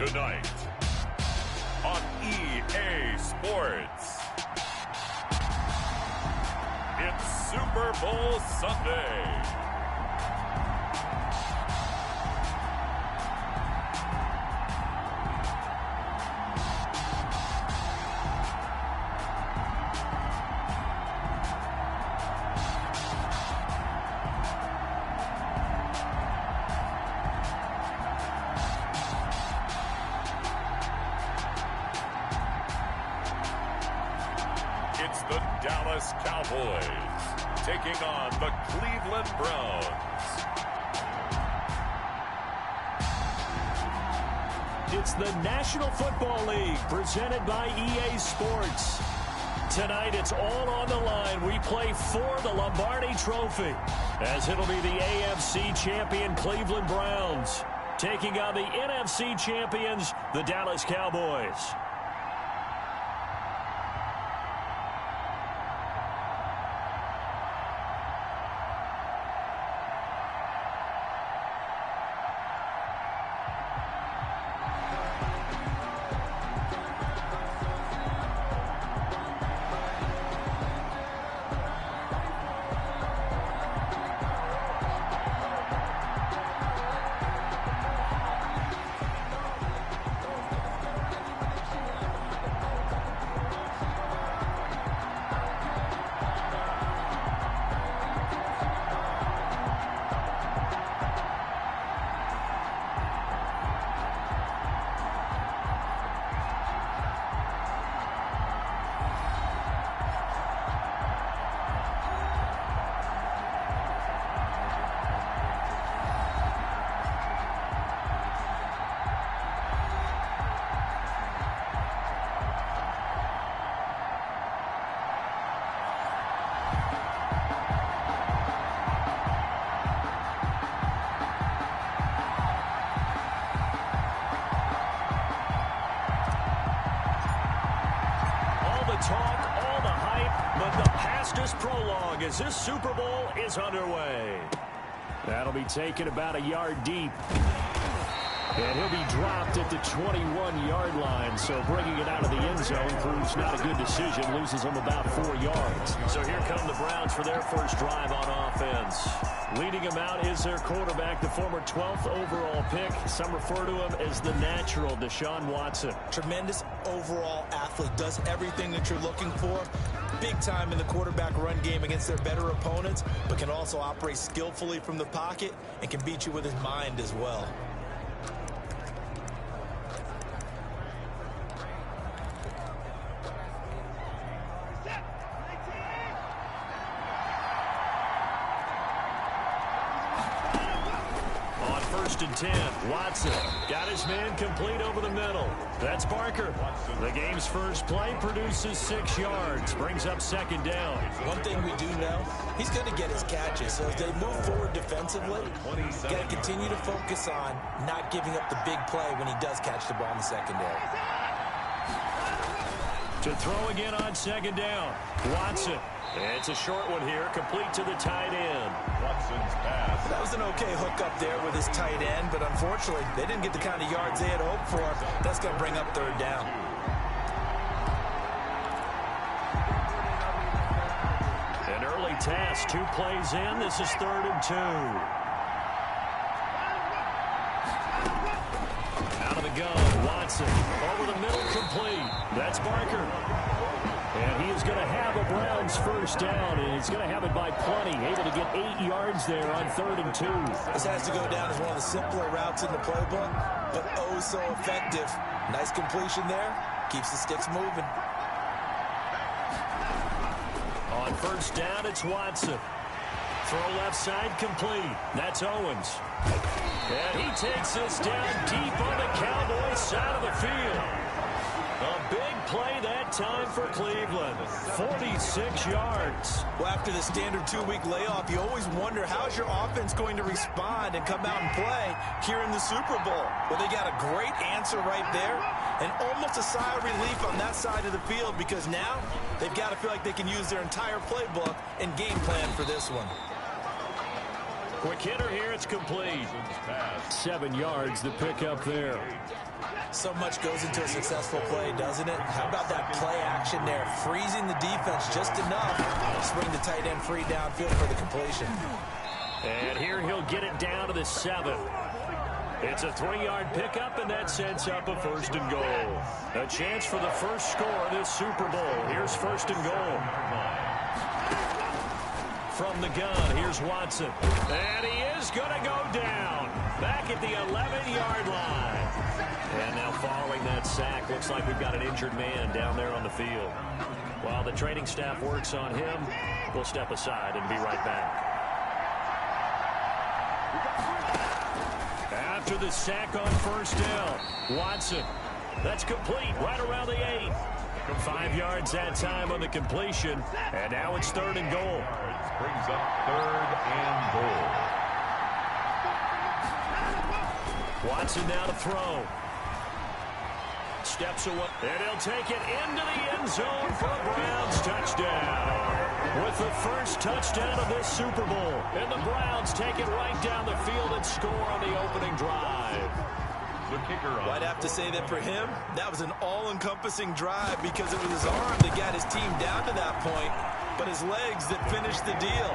Tonight on EA Sports, it's Super Bowl Sunday. It's the Dallas Cowboys taking on the Cleveland Browns. It's the National Football League presented by EA Sports. Tonight it's all on the line. We play for the Lombardi Trophy, as it'll be the AFC champion Cleveland Browns taking on the NFC champions, the Dallas Cowboys. Talk, all the hype, but the fastest prologue as this Super Bowl is underway. That'll be taken about a yard deep. And he'll be dropped at the 21-yard line, so bringing it out of the end zone proves not a good decision, loses him about 4 yards. So here come the Browns for their first drive on offense. Leading him out is their quarterback, the former 12th overall pick. Some refer to him as the natural, Deshaun Watson. Tremendous overall athlete, does everything that you're looking for. Big time in the quarterback run game against their better opponents, but can also operate skillfully from the pocket and can beat you with his mind as well. And 10. Watson got his man complete over the middle. That's Barker. The game's first play produces 6 yards. Brings up second down. One thing we do know, he's going to get his catches. So as they move forward defensively, got to continue to focus on not giving up the big play when he does catch the ball in the secondary. To throw again on second down. Watson. It's a short one here, complete to the tight end. Watson's pass. That was an okay hook up there with his tight end, but unfortunately, they didn't get the kind of yards they had hoped for. That's going to bring up third down. An early task, 2 plays in. This is 3rd and 2. Out of the gun, Watson. Over the middle, complete. That's Barker. And he is going to have a Browns first down, and he's going to have it by plenty. Able to get 8 yards there on 3rd and 2. This has to go down as one of the simpler routes in the playbook, but oh so effective. Nice completion there. Keeps the sticks moving. On first down, it's Watson. Throw left side, complete. That's Owens. And he takes this down deep on the Cowboys side of the field. A big play that time for Cleveland. 46 yards. Well, after the standard 2-week layoff, you always wonder how's your offense going to respond and come out and play here in the Super Bowl. Well, they got a great answer right there and almost a sigh of relief on that side of the field because now they've got to feel like they can use their entire playbook and game plan for this one. Quick hitter here, it's complete. 7 yards, the pickup there. So much goes into a successful play, doesn't it? How about that play action there? Freezing the defense just enough to swing the tight end free downfield for the completion. And here he'll get it down to the 7. It's a 3-yard pickup, and that sets up a 1st and goal. A chance for the first score of this Super Bowl. Here's 1st and goal. From the gun, here's Watson. And he is going to go down. Back at the 11-yard line. And now following that sack, looks like we've got an injured man down there on the field. While the training staff works on him, we'll step aside and be right back. After the sack on 1st down, Watson. That's complete right around the 8. 5 yards that time on the completion. And now it's 3rd and goal. Brings up 3rd and goal. Watson now to throw. Steps away. And he'll take it into the end zone for a Browns touchdown. With the first touchdown of this Super Bowl. And the Browns take it right down the field and score on the opening drive. The kicker on. I'd have to say that for him, that was an all-encompassing drive because it was his arm that got his team down to that point, but his legs that finished the deal.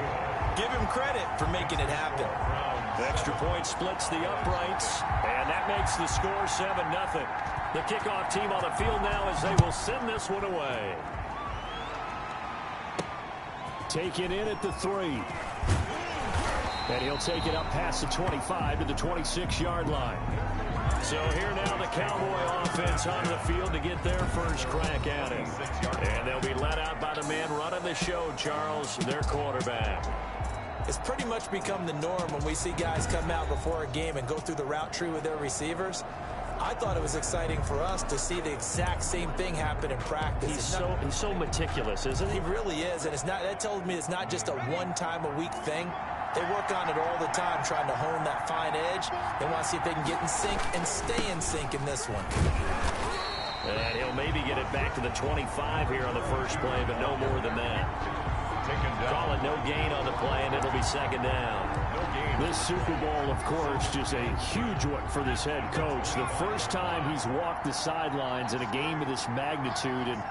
Give him credit for making it happen. The extra point splits the uprights, and that makes the score 7-0. The kickoff team on the field now as they will send this one away. Taken in at the 3. And he'll take it up past the 25 to the 26-yard line. So here now the Cowboy offense onto the field to get their first crack at it. And they'll be let out by the man running the show, Charles, their quarterback. It's pretty much become the norm when we see guys come out before a game and go through the route tree with their receivers. I thought it was exciting for us to see the exact same thing happen in practice. He's so meticulous, isn't he? He really is, and that tells me it's not just a one-time-a-week thing. They work on it all the time, trying to hone that fine edge. They want to see if they can get in sync and stay in sync in this one. And he'll maybe get it back to the 25 here on the first play, but no more than that. Call it no gain on the play, and it'll be 2nd down. This Super Bowl, of course, just a huge one for this head coach. The first time he's walked the sidelines in a game of this magnitude, and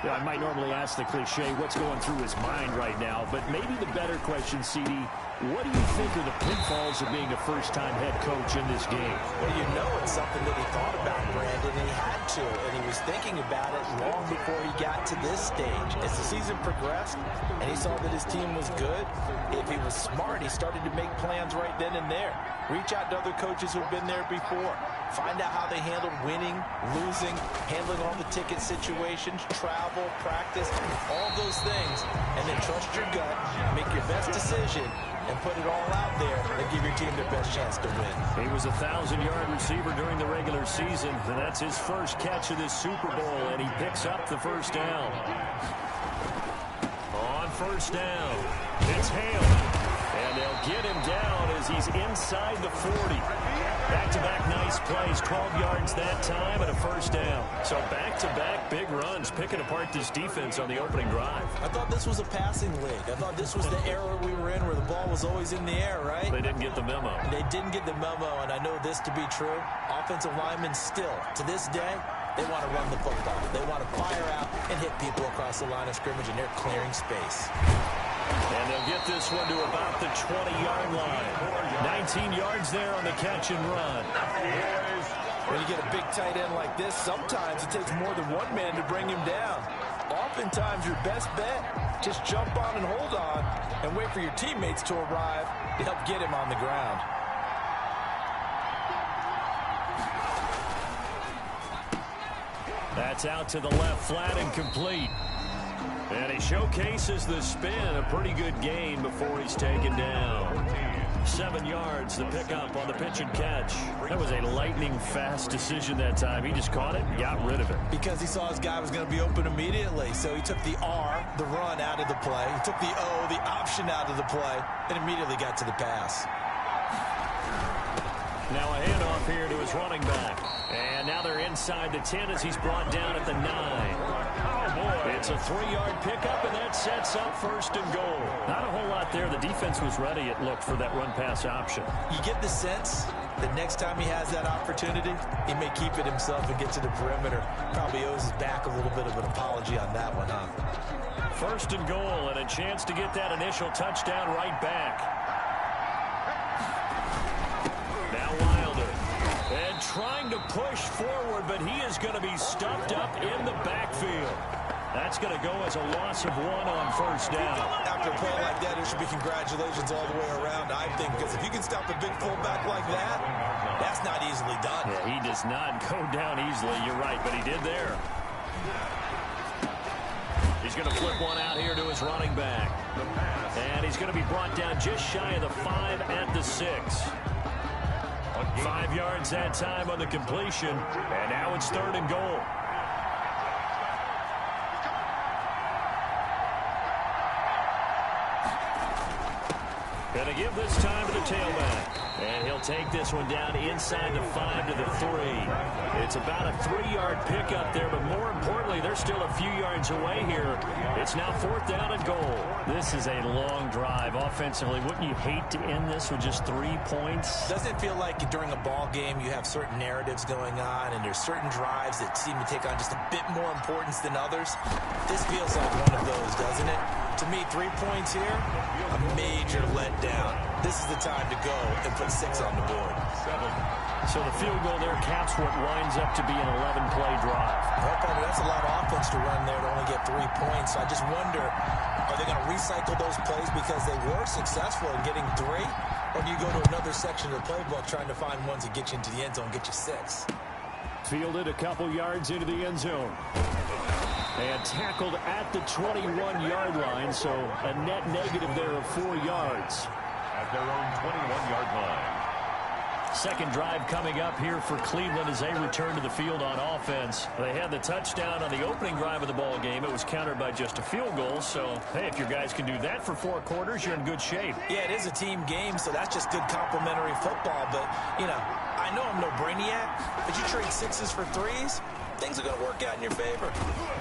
I might normally ask the cliche, what's going through his mind right now, but maybe the better question, CD, what do you think are the pitfalls of being a first-time head coach in this game? Well, you know it's something that he thought about, Brandon, and he had to, and he was thinking about it long before he got to this stage. As the season progressed, and he saw that his team was good, if he was smart, he started to make plans right then and there. Reach out to other coaches who've been there before. Find out how they handled winning, losing, handling all the ticket situations, travel, practice, all those things, and then trust your gut, make your best decision, and put it all out there and give your team the best chance to win. He was a 1,000-yard receiver during the regular season, and that's his first catch of this Super Bowl, and he picks up the first down. On first down, it's Hale, and they'll get him down as he's inside the 40. Back-to-back nice plays, 12 yards that time, and a first down. So back-to-back big runs, picking apart this defense on the opening drive. I thought this was a passing league. I thought this was the era we were in where the ball was always in the air, right? They didn't get the memo. They didn't get the memo, and I know this to be true. Offensive linemen still, to this day, they want to run the football. They want to fire out and hit people across the line of scrimmage, and they're clearing space. And they'll get this one to about the 20-yard line. 19 yards there on the catch and run. When you get a big tight end like this, sometimes it takes more than one man to bring him down. Oftentimes, your best bet, just jump on and hold on and wait for your teammates to arrive to help get him on the ground. That's out to the left, flat and complete. And he showcases the spin, a pretty good gain before he's taken down. 7 yards, the pickup on the pitch and catch. That was a lightning-fast decision that time. He just caught it and got rid of it. Because he saw his guy was going to be open immediately, so he took the R, the run, out of the play. He took the O, the option, out of the play, and immediately got to the pass. Now a handoff here to his running back. And now they're inside the 10 as he's brought down at the 9. It's a 3-yard pickup, and that sets up first and goal. Not a whole lot there. The defense was ready, it looked, for that run-pass option. You get the sense The next time he has that opportunity, he may keep it himself and get to the perimeter. Probably owes his back a little bit of an apology on that one, huh? First and goal, and a chance to get that initial touchdown right back. Now Wilder. And trying to push forward, but he is going to be stuffed up in the backfield. That's going to go as a loss of 1 on first down. After a play like that, there should be congratulations all the way around, I think, because if you can stop a big fullback like that, that's not easily done. Yeah, he does not go down easily. You're right, but he did there. He's going to flip one out here to his running back. And he's going to be brought down just shy of the 5 at the 6. 5 yards that time on the completion. And now it's 3rd and goal. Going to give this time to the tailback. And he'll take this one down inside the 5 to the 3. It's about a 3-yard pickup there, but more importantly, they're still a few yards away here. It's now 4th down and goal. This is a long drive offensively. Wouldn't you hate to end this with just 3 points? Doesn't it feel like during a ball game you have certain narratives going on and there's certain drives that seem to take on just a bit more importance than others? This feels like one of those, doesn't it? To me, 3 points here, a major letdown. This is the time to go and put 6 on the board. So the field goal there caps what winds up to be an 11-play drive. Well, partner, that's a lot of offense to run there to only get 3 points. So I just wonder, are they going to recycle those plays because they were successful in getting 3? Or do you go to another section of the playbook trying to find ones that get you into the end zone and get you 6? Fielded a couple yards into the end zone. And tackled at the 21-yard line, so a net negative there of 4 yards. At their own 21-yard line. Second drive coming up here for Cleveland as they return to the field on offense. They had the touchdown on the opening drive of the ball game. It was countered by just a field goal. So, hey, if your guys can do that for 4 quarters, you're in good shape. Yeah, it is a team game, so that's just good complimentary football. But, you know, I know I'm no brainiac, but you trade 6s for 3s, things are going to work out in your favor.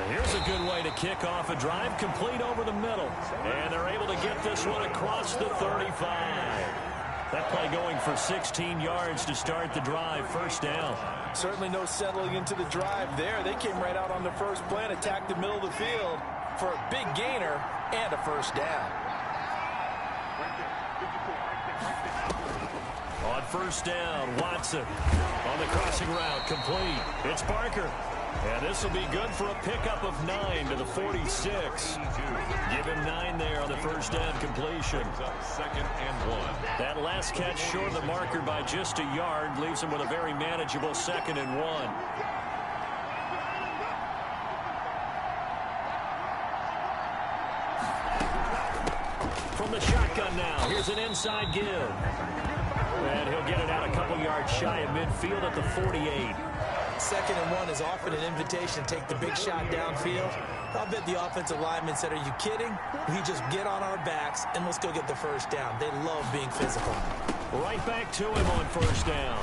And here's a good way to kick off a drive, complete over the middle. And they're able to get this one across the 35. That play going for 16 yards to start the drive, first down. Certainly no settling into the drive there. They came right out on the first play and attacked the middle of the field for a big gainer and a first down. On first down, Watson on the crossing route, complete. It's Barker. And this will be good for a pickup of 9 to the 46. Give him 9 there on the first down completion. 2nd and 1. That last catch short of the marker by just a yard leaves him with a very manageable 2nd and 1. From the shotgun now, here's an inside give. And he'll get it out a couple yards shy of midfield at the 48. 2nd and 1 is often an invitation to take the big shot downfield. I'll bet the offensive lineman said, are you kidding? We just get on our backs and let's go get the first down. They love being physical. Right back to him on first down.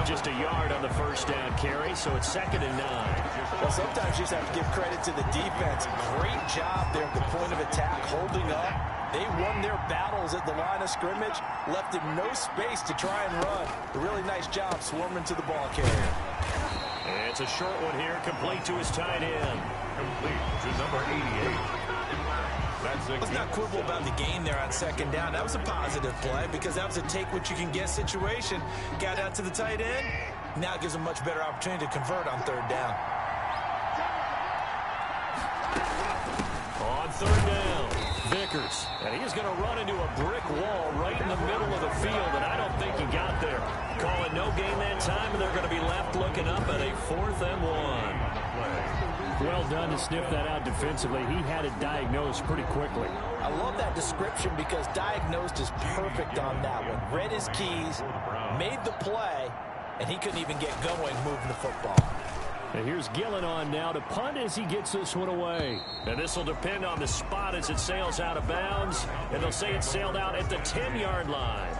Just a yard on the first down carry, so it's 2nd and 9. Well, sometimes you just have to give credit to the defense. Great job there at the point of attack, holding up. They won their battles at the line of scrimmage, left him no space to try and run. A really nice job swarming to the ball carrier. And it's a short one here, complete to his tight end. Complete to number 88. Let's not quibble about the gain there on 2nd down. That was a positive play because that was a take-what-you-can-get situation. Got out to the tight end. Now it gives him a much better opportunity to convert on 3rd down. On 3rd down, Vickers. And he's going to run into a brick wall right in the middle of the field, and I don't think he got there. Call it no gain that time, and they're going to be left looking up at a 4th and 1. Well done to sniff that out defensively. He had it diagnosed pretty quickly. I love that description because diagnosed is perfect on that one. Read his keys, made the play, and he couldn't even get going moving the football. And here's Gillen on now to punt as he gets this one away. And this will depend on the spot as it sails out of bounds. And they'll say it sailed out at the 10-yard line.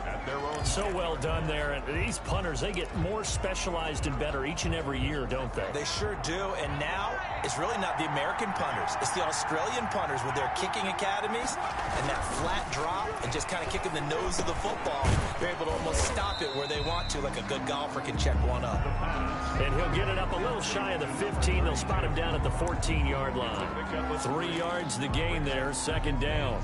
So well done there. And these punters, they get more specialized and better each and every year, don't they? They sure do. And now It's really not the American punters. It's the Australian punters with their kicking academies and that flat drop and just kind of kicking the nose of the football. They're able to almost stop it where they want to, like a good golfer can check one up. And he'll get it up a little shy of the 15. They'll spot him down at the 14-yard line. 3 yards the gain there, second down.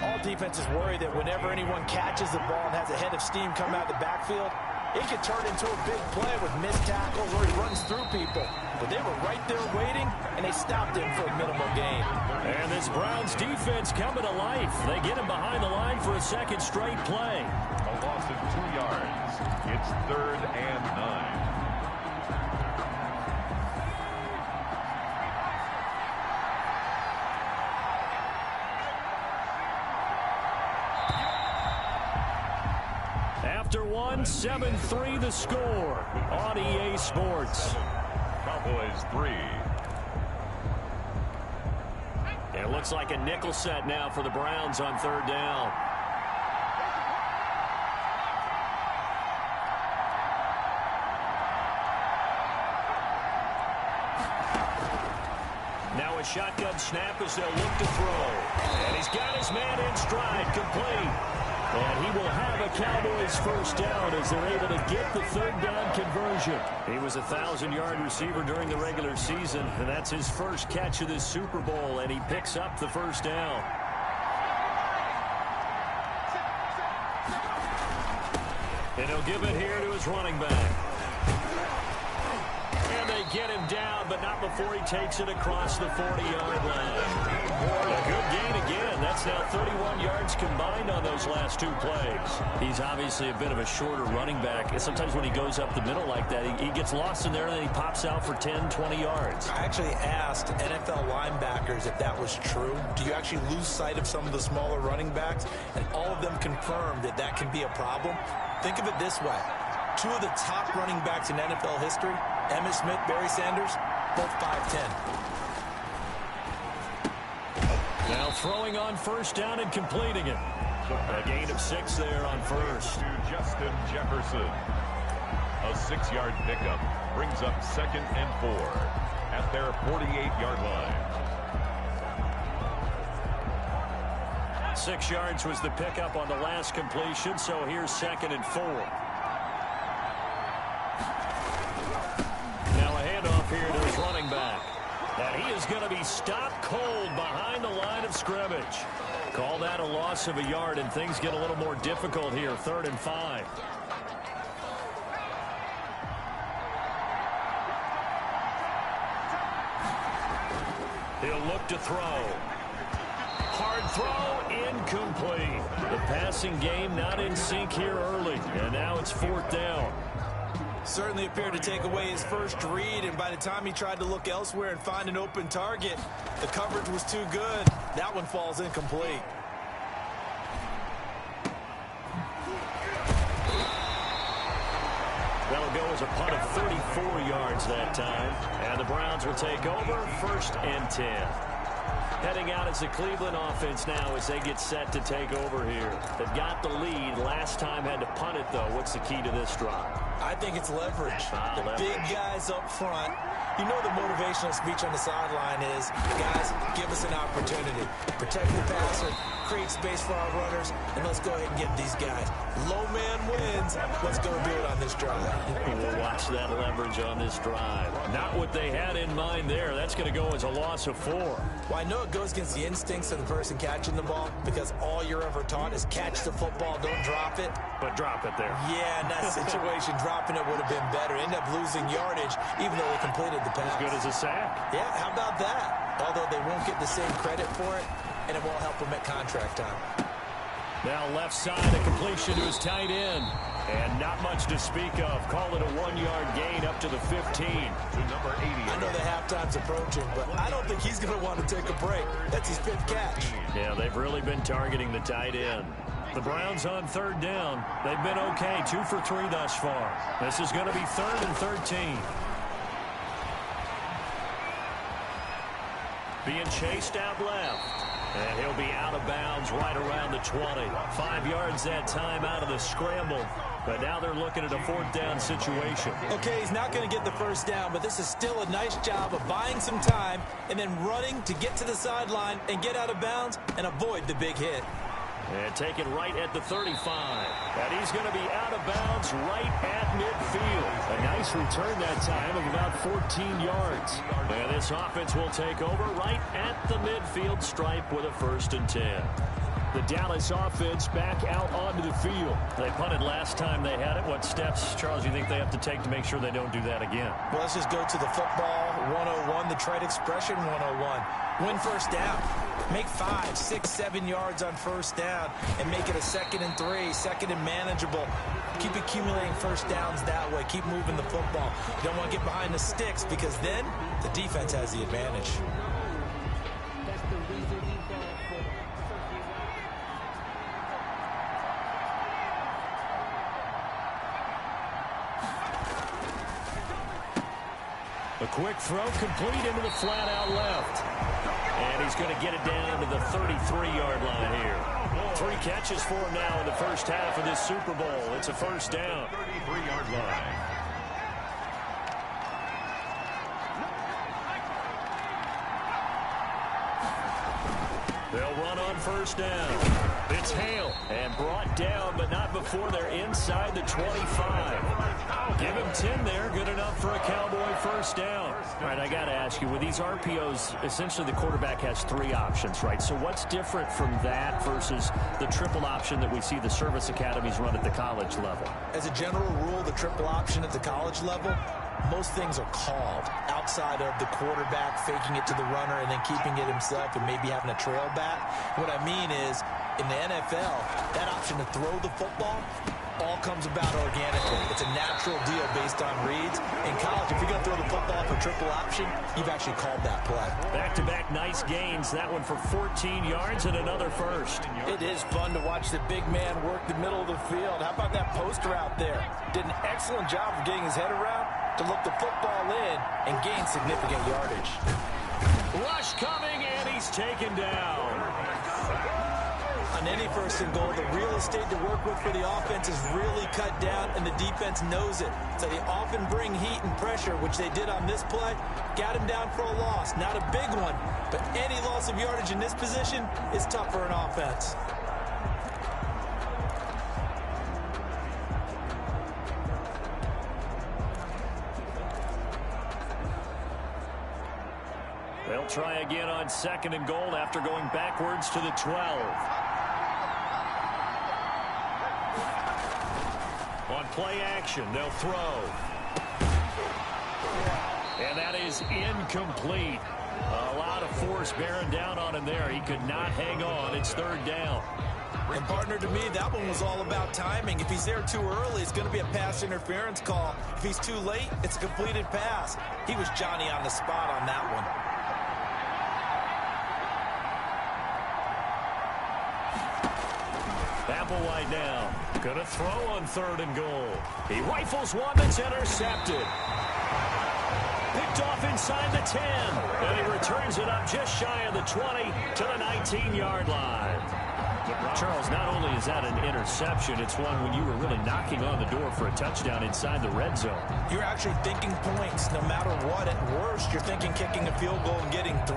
All defenses worry that whenever anyone catches the ball and has a head of steam come out of the backfield, it could turn into a big play with missed tackles or he runs through people. But they were right there waiting, and they stopped him for a minimal gain. And this Browns defense coming to life. They get him behind the line for a second straight play. A loss of 2 yards. It's 3rd and 9. After one, 7-3 the score on EA Sports. Cowboys 3. It looks like a nickel set now for the Browns on 3rd down. Now a shotgun snap as they'll look to throw. And he's got his man in stride, complete. And he will have a Cowboys first down as they're able to get the 3rd down conversion. He was a 1,000-yard receiver during the regular season, and that's his first catch of this Super Bowl, and he picks up the first down. And he'll give it here to his running back. And they get him down, but not before he takes it across the 40-yard line. A good gain again. That's now 31 yards combined on those last 2 plays. He's obviously a bit of a shorter running back. And sometimes when he goes up the middle like that, he gets lost in there, and then he pops out for 10, 20 yards. I actually asked NFL linebackers if that was true. Do you actually lose sight of some of the smaller running backs? And all of them confirmed that that can be a problem. Think of it this way. 2 of the top running backs in NFL history, Emmitt Smith, Barry Sanders, both 5'10". Now throwing on first down and completing it. A gain of 6 there on first. To Justin Jefferson. A 6-yard pickup brings up 2nd and 4 at their 48-yard line. 6 yards was the pickup on the last completion, so here's 2nd and 4. Now a handoff here to his running back. And he is going to be stopped cold behind the line of scrimmage. Call that a loss of a yard, and things get a little more difficult here. 3rd and 5. He'll look to throw. Hard throw, incomplete. The passing game not in sync here early, and now it's 4th down. Certainly appeared to take away his first read, and by the time he tried to look elsewhere and find an open target, the coverage was too good. That one falls incomplete. That'll go as a punt of 34 yards that time, and the Browns will take over 1st and 10. Heading out as the Cleveland offense now as they get set to take over here. They've got the lead. Last time had to punt it, though. What's the key to this drive? I think it's leverage. The big guys up front. You know the motivational speech on the sideline is, guys, give us an opportunity. Protect the passer, create space for our runners, and let's go ahead and get these guys. Low man wins. Let's go do it on this drive. We'll watch that leverage on this drive. Not what they had in mind there. That's going to go as a loss of 4. Well, I know it goes against the instincts of the person catching the ball because all you're ever taught is catch the football, don't drop it. But drop it there. Yeah, in that situation, dropping it would have been better. End up losing yardage, even though they completed the pass. As good as a sack. Yeah, how about that? Although they won't get the same credit for it, and it won't help them at contract time. Now left side, a completion to his tight end. And not much to speak of. Call it a 1-yard gain up to the 15. To number 80. I know the halftime's approaching, but I don't think he's going to want to take a break. That's his 5th catch. Yeah, they've really been targeting the tight end. The Browns on 3rd down. They've been okay, 2 for 3 thus far. This is going to be 3rd and 13. Being chased out left. And he'll be out of bounds right around the 20. 5 yards that time out of the scramble. But now they're looking at a 4th down situation. Okay, he's not going to get the first down, but this is still a nice job of buying some time and then running to get to the sideline and get out of bounds and avoid the big hit. And taken right at the 35. And he's going to be out of bounds right at midfield. A nice return that time of about 14 yards. And this offense will take over right at the midfield stripe with a 1st and 10. The Dallas offense back out onto the field. They punted last time they had it. What steps, Charles, do you think they have to take to make sure they don't do that again? Well, let's just go to the football 101, the trade expression 101. Win first down. Make 5, 6, 7 yards on first down and make it a 2nd and 3, 2nd and manageable. Keep accumulating first downs that way. Keep moving the football. You don't want to get behind the sticks because then the defense has the advantage. A quick throw complete into the flat out left. And he's going to get it down to the 33-yard line here. 3 catches for him now in the first half of this Super Bowl. It's a 1st down. 33-yard line. They'll run on first down. It's Hale and brought down, but not before they're inside the 25. Give him 10 there. Good enough for a Cowboy 1st down. All right, I got to ask you, with these RPOs, essentially the quarterback has 3 options, right? So what's different from that versus the triple option that we see the service academies run at the college level? As a general rule, the triple option at the college level, most things are called outside of the quarterback faking it to the runner and then keeping it himself and maybe having a trail back. What I mean is, in the NFL, that option to throw the football all comes about organically. It's a natural deal based on reads. In college, if you're going to throw the football for triple option, you've actually called that play. Back-to-back nice gains. That one for 14 yards and another 1st. It is fun to watch the big man work the middle of the field. How about that poster out there? Did an excellent job of getting his head around to look the football in and gain significant yardage. Rush coming, and he's taken down. On any 1st and goal, the real estate to work with for the offense is really cut down, and the defense knows it. So they often bring heat and pressure, which they did on this play. Got him down for a loss. Not a big one, but any loss of yardage in this position is tough for an offense. They'll try again on 2nd and goal after going backwards to the 12. On play action, they'll throw. And that is incomplete. A lot of force bearing down on him there. He could not hang on. It's 3rd down. And partner, to me, that one was all about timing. If he's there too early, it's going to be a pass interference call. If he's too late, it's a completed pass. He was Johnny on the spot on that one. Applewhite now. Gonna throw on 3rd and goal. He rifles one that's intercepted. Picked off inside the 10. And he returns it up just shy of the 20 to the 19-yard line. Charles, not only is that an interception, it's one when you were really knocking on the door for a touchdown inside the red zone. You're actually thinking points no matter what. At worst, you're thinking kicking a field goal and getting 3.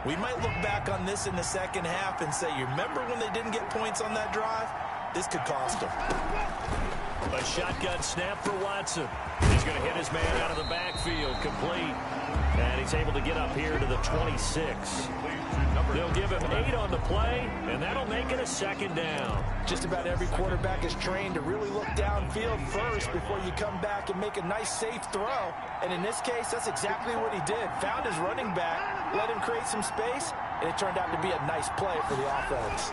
We might look back on this in the second half and say, you remember when they didn't get points on that drive? This could cost them. A shotgun snap for Watson. He's going to hit his man out of the backfield, complete. And he's able to get up here to the 26. They'll give him 8 on the play, and that'll make it a 2nd down. Just about every quarterback is trained to really look downfield first before you come back and make a nice, safe throw. And in this case, that's exactly what he did. Found his running back, let him create some space, and it turned out to be a nice play for the offense.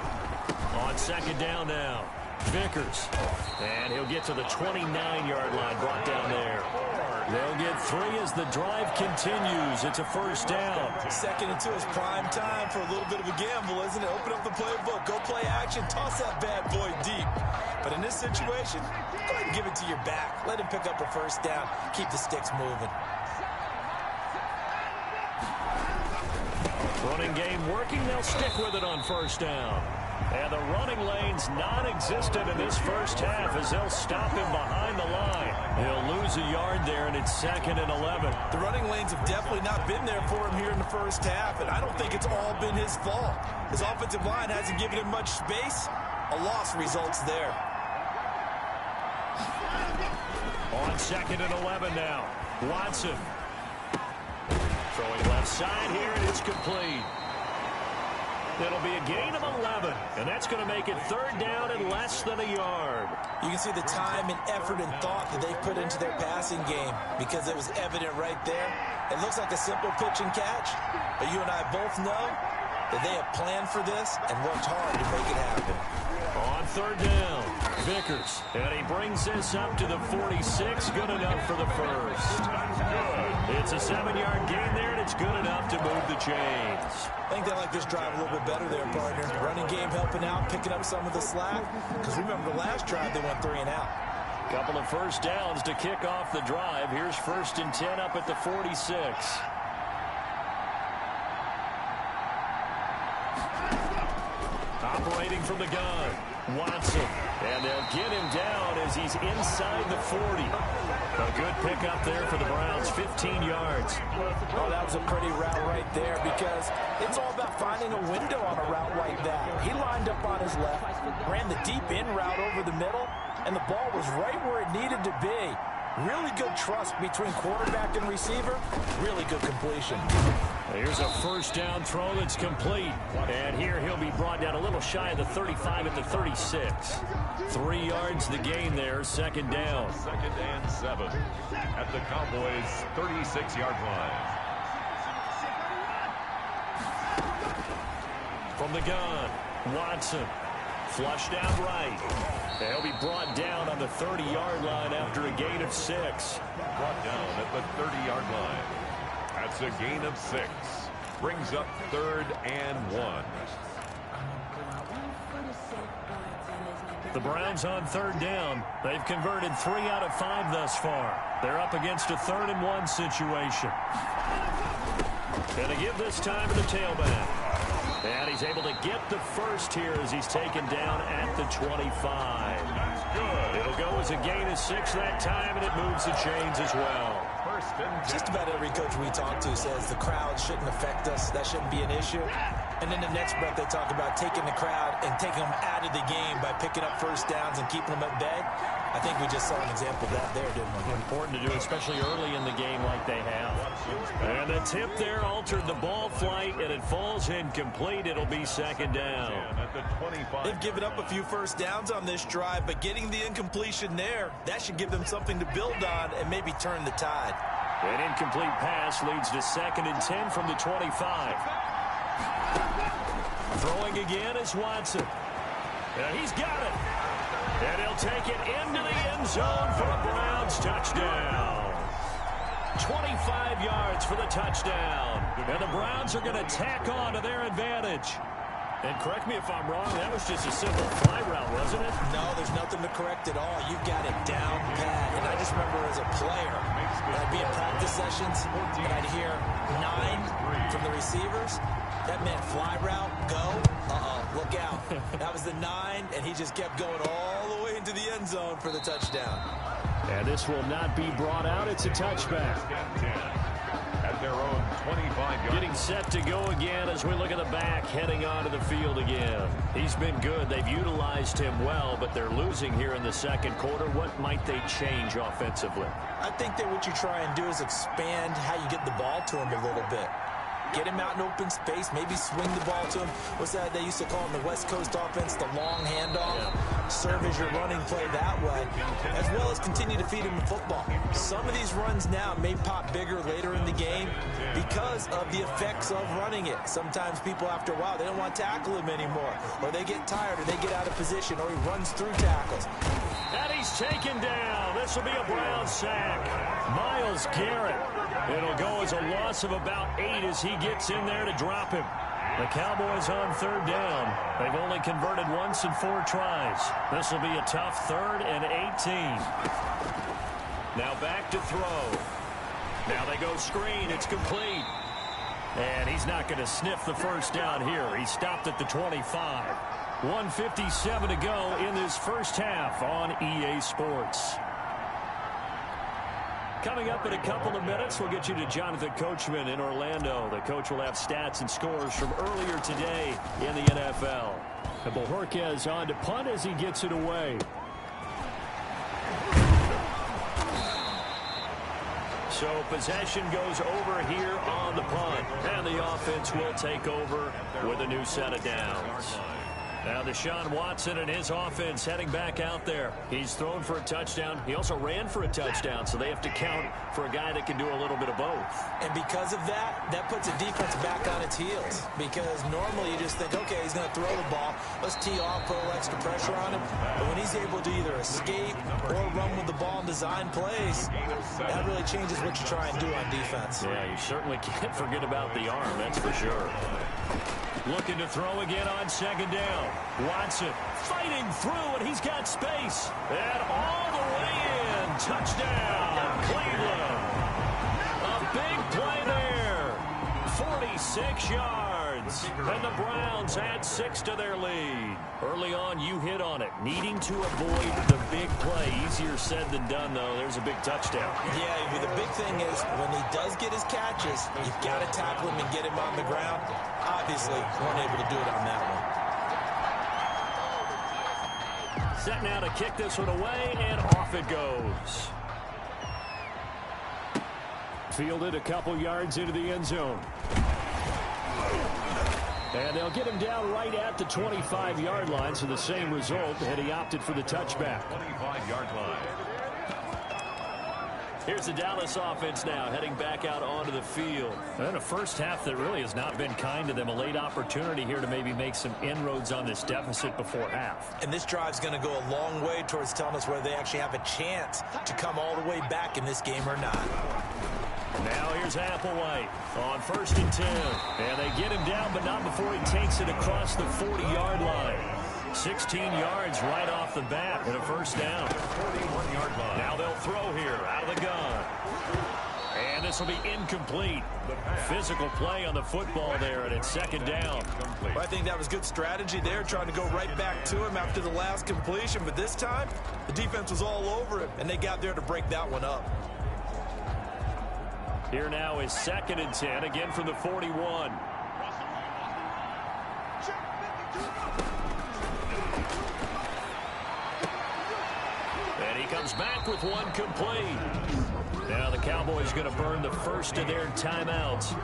On 2nd down now, Vickers. And he'll get to the 29-yard line, brought down there. They'll get 3 as the drive continues. It's a 1st down. 2nd and 2 is prime time for a little bit of a gamble, isn't it? Open up the playbook, go play action, toss that bad boy deep. But in this situation, go ahead and give it to your back. Let him pick up a 1st down. Keep the sticks moving. Running game working. They'll stick with it on first down. And the running lane's non-existent in this first half as they'll stop him behind the line. He'll lose a yard there, and it's 2nd and 11. The running lanes have definitely not been there for him here in the first half, and I don't think it's all been his fault. His offensive line hasn't given him much space. A loss results there. On 2nd and 11 now. Watson. Throwing left side here, and it's complete. It'll be a gain of 11, and that's going to make it 3rd down and less than a yard. You can see the time and effort and thought that they put into their passing game because it was evident right there. It looks like a simple pitch and catch, but you and I both know that they have planned for this and worked hard to make it happen. On 3rd down, Vickers, and he brings this up to the 46, good enough for the first. It's a 7-yard gain there, and it's good enough to move the chains. I think they like this drive a little bit better there, partner. Running game helping out, picking up some of the slack, because remember the last drive they went 3 and out. Couple of first downs to kick off the drive. Here's 1st and 10 up at the 46. Operating from the gun, Watson. And they'll get him down as he's inside the 40. A good pickup there for the Browns, 15 yards. Oh, that was a pretty route right there because it's all about finding a window on a route like that. He lined up on his left, ran the deep in route over the middle, and the ball was right where it needed to be. Really good trust between quarterback and receiver. Really good completion. Here's a first down throw that's complete. And here he'll be brought down a little shy of the 35 at the 36. 3 yards the gain there, 2nd down. 2nd and 7 at the Cowboys' 36-yard line. From the gun, Watson. Flushed out right. He'll be brought down on the 30-yard line after a gain of 6. Brought down at the 30-yard line. That's a gain of 6. Brings up 3rd and 1. The Browns on 3rd down. They've converted 3 out of 5 thus far. They're up against a 3rd and 1 situation. Gonna give this time to the tailback. And he's able to get the first here as he's taken down at the 25. It'll go as a gain of 6 that time, and it moves the chains as well. Just about every coach we talk to says the crowd shouldn't affect us. That shouldn't be an issue. And in the next breath, they talk about taking the crowd and taking them out of the game by picking up first downs and keeping them at bay. I think we just saw an example of that there, didn't we? Important to do, especially early in the game like they have. And the tip there altered the ball flight, and it falls incomplete. It'll be 2nd down. At the 25. They've given up a few first downs on this drive, but getting the incompletion there, that should give them something to build on and maybe turn the tide. An incomplete pass leads to 2nd and 10 from the 25. Throwing again is Watson. And he's got it. And he'll take it into the end zone for a Browns touchdown. 25 yards for the touchdown. And the Browns are going to tack on to their advantage. And correct me if I'm wrong, that was just a simple fly route, wasn't it? No, there's nothing to correct at all. You've got it down pat. And I just remember as a player, when I'd be in practice sessions, and I'd hear 9 from the receivers. That meant fly route, go, look out. That was the 9, and he just kept going all the way into the end zone for the touchdown. And this will not be brought out. It's a touchback. At their own 25-yard. Getting set to go again as we look at the back, heading onto the field again. He's been good. They've utilized him well, but they're losing here in the 2nd quarter. What might they change offensively? I think that what you try and do is expand how you get the ball to him a little bit. Get him out in open space, maybe swing the ball to him. What's that they used to call in the West Coast offense, the long handoff? Yeah. Serve as your running play that way, as well as continue to feed him the football. Some of these runs now may pop bigger later in the game because of the effects of running it. Sometimes people, after a while, they don't want to tackle him anymore, or they get tired, or they get out of position, or he runs through tackles. And he's taken down. This will be a Brown sack. Myles Garrett. It'll go as a loss of about 8 as he gets in there to drop him. The Cowboys on 3rd down. They've only converted once in 4 tries. This will be a tough 3rd and 18. Now back to throw. Now they go screen. It's complete. And he's not going to sniff the first down here. He stopped at the 25. 1:57 to go in this first half on EA Sports. Coming up in a couple of minutes, we'll get you to Jonathan Coachman in Orlando. The coach will have stats and scores from earlier today in the NFL. And Bojorquez on to punt as he gets it away. So possession goes over here on the punt. And the offense will take over with a new set of downs. Now Deshaun Watson and his offense heading back out there. He's thrown for a touchdown. He also ran for a touchdown, so they have to count for a guy that can do a little bit of both. And because of that, that puts a defense back on its heels. Because normally you just think, okay, he's going to throw the ball. Let's tee off, put a little extra pressure on him. But when he's able to either escape or run with the ball and design plays, that really changes what you try and do on defense. Yeah, you certainly can't forget about the arm, that's for sure. Looking to throw again on second down. Watson fighting through, and he's got space. And all the way in. Touchdown, Cleveland. A big play there. 46 yards. And the Browns add 6 to their lead. Early on, you hit on it. Needing to avoid the big play. Easier said than done, though. There's a big touchdown. Yeah, the big thing is when he does get his catches, you've got to tackle him and get him on the ground. Obviously, weren't able to do it on that one. Set now to kick this one away, and off it goes. Fielded a couple yards into the end zone. And they'll get him down right at the 25-yard line, so the same result, and he opted for the touchback. 25-yard line. Here's the Dallas offense now, heading back out onto the field. And a first half that really has not been kind to them. A late opportunity here to maybe make some inroads on this deficit before half. And this drive's going to go a long way towards telling us whether they actually have a chance to come all the way back in this game or not. Now here's Applewhite on 1st and 10. And they get him down, but not before he takes it across the 40-yard line. 16 yards right off the bat and a first down. 41-yard line. Now they'll throw here out of the gun. And this will be incomplete. Physical play on the football there, and it's second down. Well, I think that was good strategy there, trying to go right back to him after the last completion. But this time, the defense was all over him, and they got there to break that one up. Here now is 2nd and 10, again from the 41. And he comes back with one complete. Now the Cowboys going to burn the first of their timeouts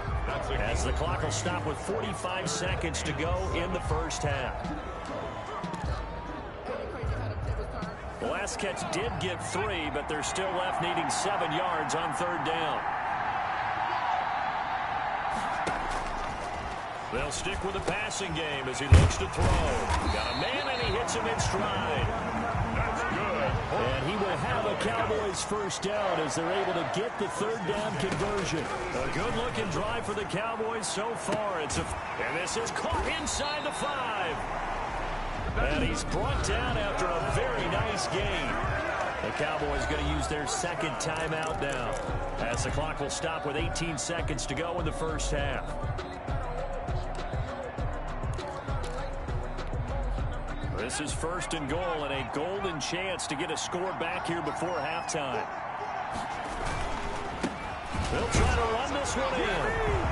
as the clock will stop with 45 seconds to go in the first half. The last catch did get 3, but they're still left needing 7 yards on 3rd down. They'll stick with the passing game as he looks to throw. Got a man, and he hits him in stride. That's good. And he will have a Cowboys first down as they're able to get the 3rd down conversion. A good-looking drive for the Cowboys so far. And this is caught inside the 5. And he's brought down after a very nice gain. The Cowboys going to use their 2nd timeout now as the clock will stop with 18 seconds to go in the first half. This is 1st and goal and a golden chance to get a score back here before halftime. They'll try to run this one in.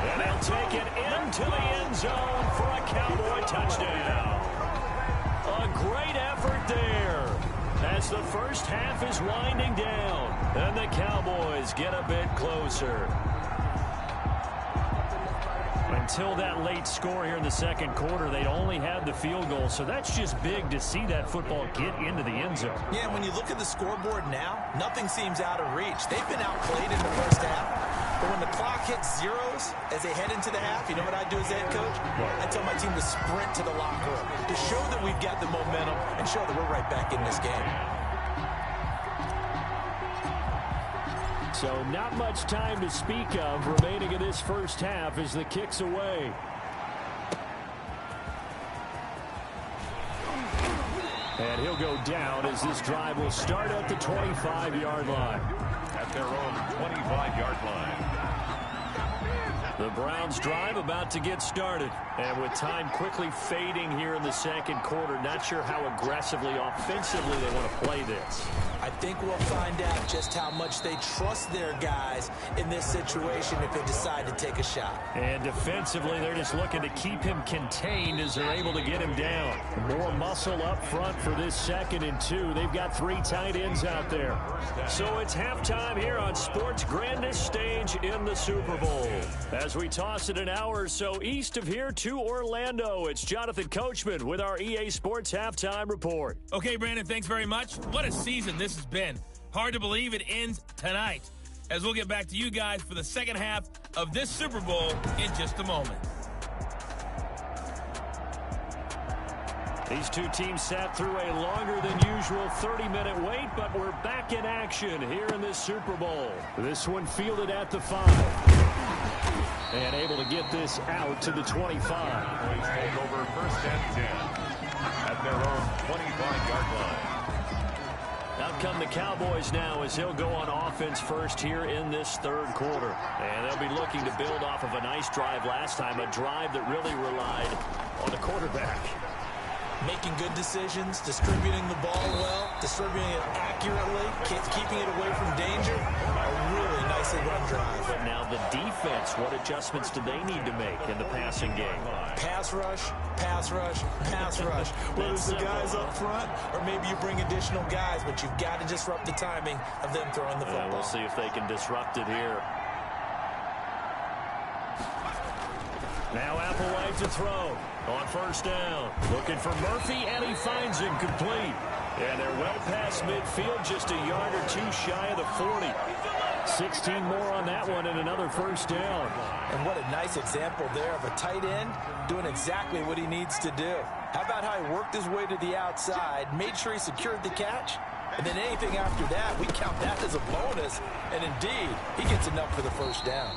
And they'll take it into the end zone for a Cowboy touchdown. A great effort there as the first half is winding down. And the Cowboys get a bit closer. Until that late score here in the 2nd quarter, they'd only had the field goal. So that's just big to see that football get into the end zone. Yeah, when you look at the scoreboard now, nothing seems out of reach. They've been outplayed in the first half. But when the clock hits zeros as they head into the half, you know what I do as head coach? I tell my team to sprint to the locker room to show that we've got the momentum and show that we're right back in this game. So not much time to speak of remaining in this first half as the kick's away. And he'll go down as this drive will start at the 25-yard line. At their own 25-yard line. The Browns drive about to get started. And with time quickly fading here in the second quarter, not sure how aggressively, offensively they want to play this. I think we'll find out just how much they trust their guys in this situation if they decide to take a shot. And defensively, they're just looking to keep him contained as they're able to get him down. More muscle up front for this 2nd and 2. They've got 3 tight ends out there. So it's halftime here on sports' grandest stage in the Super Bowl. As we toss it an hour or so east of here to Orlando, it's Jonathan Coachman with our EA Sports Halftime Report. Okay, Brandon, thanks very much. What a season this has been. Hard to believe it ends tonight, as we'll get back to you guys for the second half of this Super Bowl in just a moment. These two teams sat through a longer than usual 30-minute wait, but we're back in action here in this Super Bowl. This one fielded at the 5. And able to get this out to the 25. Boys take over 1st and 10 at their own 25-yard line. Out come the Cowboys now as he'll go on offense first here in this 3rd quarter. And they'll be looking to build off of a nice drive last time, a drive that really relied on the quarterback. Making good decisions, distributing the ball well, distributing it accurately, keeping it away from danger. A really nicely run drive. But now the defense, what adjustments do they need to make in the passing game? Pass rush, pass rush, pass rush. Whether it's the guys up front or maybe you bring additional guys, but you've got to disrupt the timing of them throwing the football. We'll see if they can disrupt it here. Now Applewhite to throw on 1st down. Looking for Murphy, and he finds him complete. And they're well past midfield, just a yard or 2 shy of the 40. 16 more on that one and another 1st down. And what a nice example there of a tight end doing exactly what he needs to do. How about how he worked his way to the outside, made sure he secured the catch, and then anything after that, we count that as a bonus. And indeed, he gets enough for the 1st down.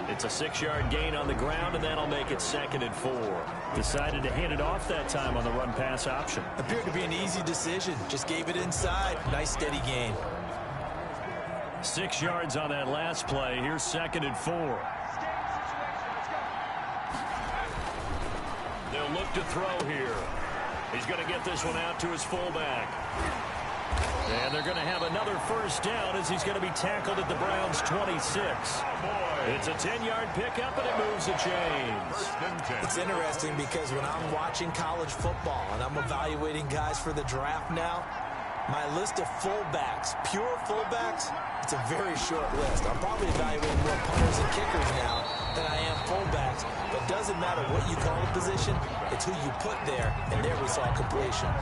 It's a 6-yard gain on the ground, and that'll make it 2nd and 4. Decided to hand it off that time on the run-pass option. Appeared to be an easy decision. Just gave it inside. Nice, steady gain. 6 yards on that last play. Here's 2nd and 4. They'll look to throw here. He's going to get this one out to his fullback. And they're going to have another 1st down as he's going to be tackled at the Browns' 26. It's a 10-yard pickup, and it moves the chains. It's interesting because when I'm watching college football and I'm evaluating guys for the draft now, my list of fullbacks, pure fullbacks, it's a very short list. I'm probably evaluating more punters and kickers now than I am fullbacks. But it doesn't matter what you call a position, it's who you put there, and there we saw completion.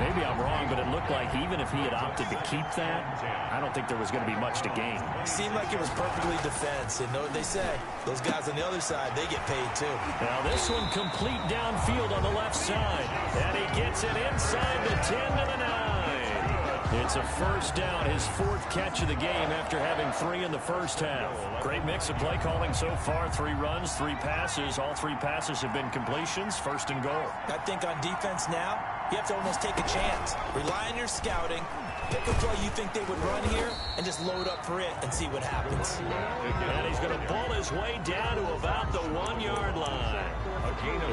Maybe I'm wrong, but it looked like even if he had opted to keep that, I don't think there was going to be much to gain. Seemed like it was perfectly defense. And know what they say, those guys on the other side, they get paid too. Now this one complete downfield on the left side. And he gets it inside the 10 to the 9. It's a 1st down, his 4th catch of the game after having 3 in the 1st half. Great mix of play calling so far. 3 runs, 3 passes. All 3 passes have been completions. 1st and goal. I think on defense now, you have to almost take a chance. Rely on your scouting. Pick a play you think they would run here and just load up for it and see what happens. And he's going to pull his way down to about the 1-yard line.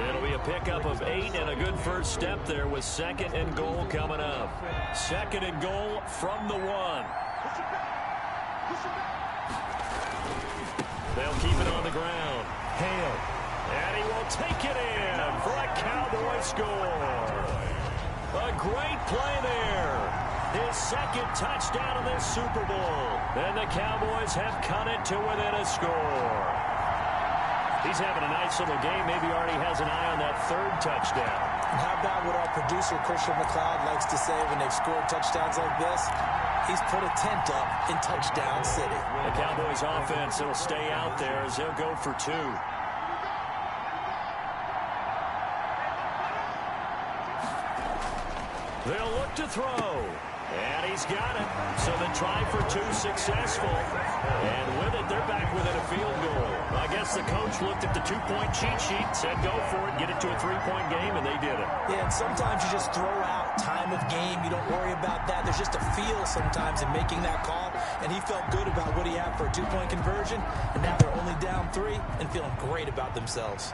It'll be a pickup of 8 and a good first step there with 2nd and goal coming up. 2nd and goal from the 1. They'll keep it on the ground. Hale. And he will take it in for a Cowboy score. A great play there. His 2nd touchdown of this Super Bowl. And the Cowboys have cut it to within a score. He's having a nice little game. Maybe already has an eye on that 3rd touchdown. And how about what our producer, Christian McLeod, likes to say when they've scored touchdowns like this? He's put a tent up in Touchdown City. The Cowboys offense will stay out there as they'll go for 2. They'll look to throw. And he's got it. So the try for two successful. And with it, they're back within a field goal. I guess the coach looked at the two-point cheat sheet, said go for it, get it to a three-point game, and they did it. Yeah, and sometimes you just throw out time of game. You don't worry about that. There's just a feel sometimes in making that call. And he felt good about what he had for a two-point conversion. And now they're only down 3 and feeling great about themselves.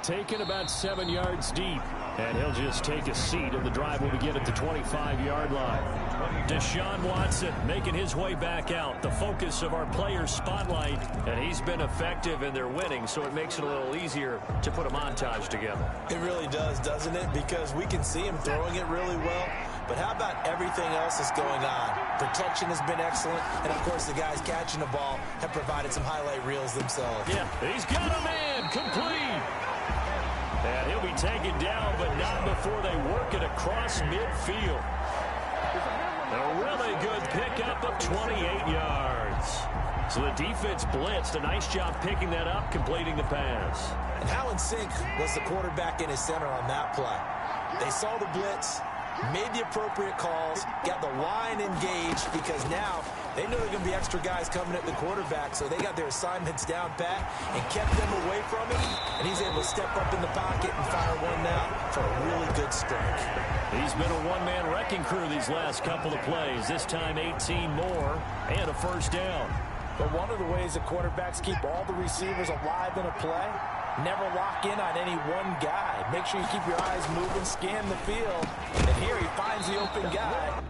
Taken about 7 yards deep. And he'll just take a seat, and the drive will begin at the 25-yard line. Deshaun Watson making his way back out, the focus of our players' spotlight, and he's been effective in their winning, so it makes it a little easier to put a montage together. It really does, doesn't it? Because we can see him throwing it really well, but how about everything else that's going on? Protection has been excellent, and of course the guys catching the ball have provided some highlight reels themselves. Yeah, he's got a man, complete. And he'll be taken down, but not before they work it across midfield. A really good pickup of 28 yards. So the defense blitzed. A nice job picking that up, completing the pass. And how in sync was the quarterback in his center on that play? They saw the blitz, made the appropriate calls, got the line engaged, because now they know there are going to be extra guys coming at the quarterback, so they got their assignments down pat and kept them away from him, and he's able to step up in the pocket and fire one out for a really good strike. He's been a one-man wrecking crew these last couple of plays, this time 18 more and a first down. But one of the ways the quarterbacks keep all the receivers alive in a play, never lock in on any one guy. Make sure you keep your eyes moving, scan the field, and here he finds the open guy.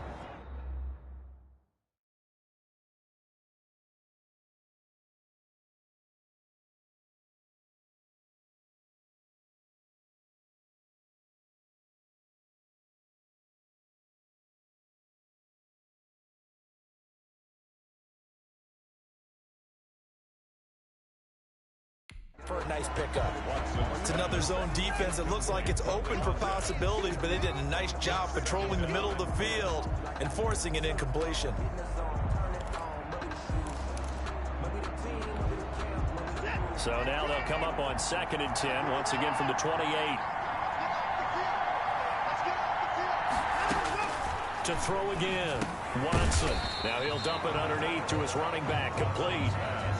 For a nice pickup. It's another zone defense that looks like it's open for possibilities, but they did a nice job patrolling the middle of the field and forcing an incompletion. So now they'll come up on 2nd and 10, once again from the 28. To throw again, Watson. Now he'll dump it underneath to his running back, complete.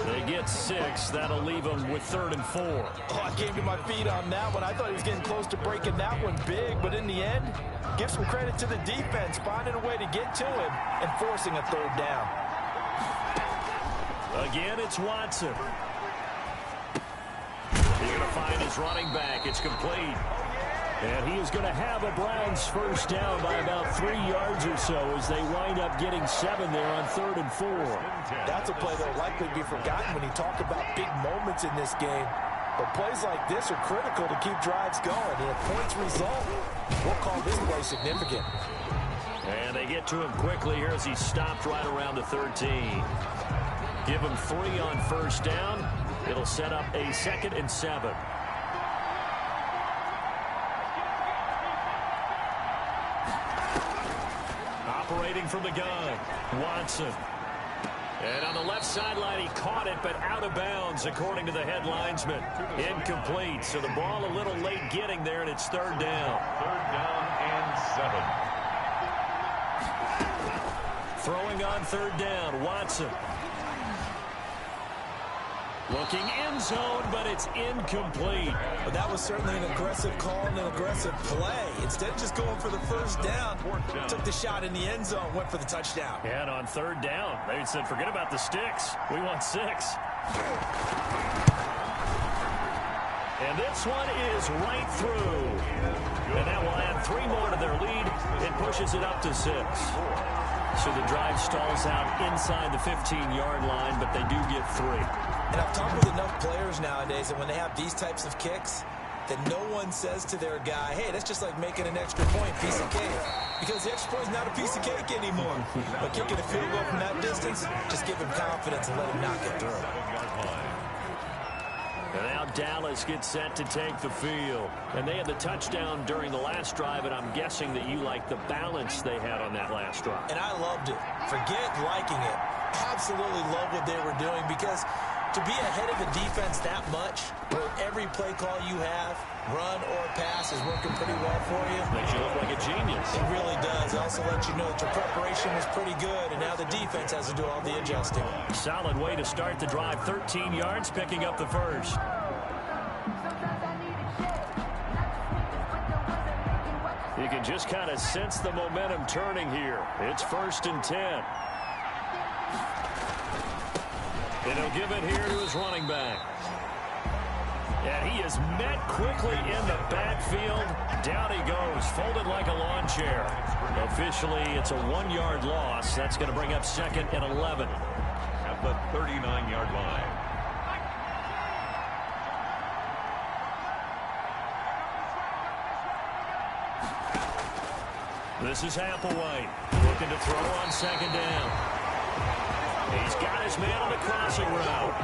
They get 6. That'll leave them with 3rd and 4. Oh, I came to my feet on that one. I thought he was getting close to breaking that one big, but in the end, give some credit to the defense, finding a way to get to him and forcing a 3rd down. Again, it's Watson. He's going to find his running back. It's complete. And he is going to have a Browns first down by about 3 yards or so as they wind up getting 7 there on 3rd and 4. That's a play that will likely be forgotten when you talk about big moments in this game. But plays like this are critical to keep drives going. And if points result, we'll call this play significant. And they get to him quickly here as he stopped right around the 13. Give him 3 on first down. It'll set up a 2nd and 7. Operating from the gun, Watson. And on the left sideline, he caught it, but out of bounds, according to the head linesman. Incomplete, so the ball a little late getting there, and it's 3rd down. 3rd down and 7. Throwing on 3rd down, Watson. Looking end zone, but it's incomplete. But that was certainly an aggressive call and an aggressive play. Instead of just going for the first down, took the shot in the end zone, went for the touchdown. And on 3rd down, they said, forget about the sticks. We want 6. And this one is right through. And that will add 3 more to their lead. It pushes it up to 6. So the drive stalls out inside the 15-yard line, but they do get 3. And I've talked with enough players nowadays that when they have these types of kicks, that no one says to their guy, hey, that's just like making an extra point, piece of cake. Because the extra point is not a piece of cake anymore. But kicking a field goal from that distance, just give him confidence and let him knock it through. And now Dallas gets set to take the field. And they had the touchdown during the last drive, and I'm guessing that you like the balance they had on that last drive. And I loved it. Forget liking it. Absolutely love what they were doing because To be ahead of the defense that much, where every play call you have, run or pass, is working pretty well for you. Makes you look like a genius. It really does. It also lets you know that your preparation was pretty good, and now the defense has to do all the adjusting. Solid way to start the drive. 13 yards, picking up the first. You can just kind of sense the momentum turning here. It's 1st and 10. And he'll give it here to his running back. And he is met quickly in the backfield. Down he goes, folded like a lawn chair. Officially, it's a 1-yard loss. That's going to bring up 2nd and 11. At the 39-yard line. This is Applewhite looking to throw on 2nd down. He's got his man on the crossing route.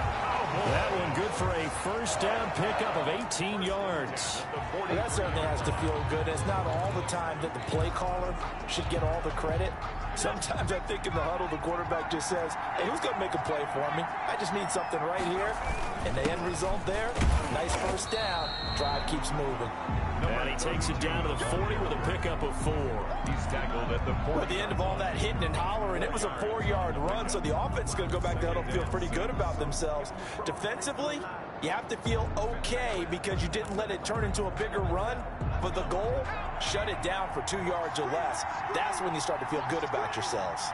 That one good for a 1st down pickup of 18 yards. Well, that certainly has to feel good. It's not all the time that the play caller should get all the credit. Sometimes I think in the huddle, the quarterback just says, hey, who's going to make a play for me? I just need something right here. And the end result there, nice 1st down. Drive keeps moving. And he takes it down to the 40 with a pickup of 4. He's tackled at the 40. At the end of all that hitting and hollering, it was a 4-yard run, so the offense is going to go back to huddle, feel pretty good about themselves. Defensively, you have to feel okay because you didn't let it turn into a bigger run. But the goal, shut it down for 2 yards or less. That's when you start to feel good about yourselves.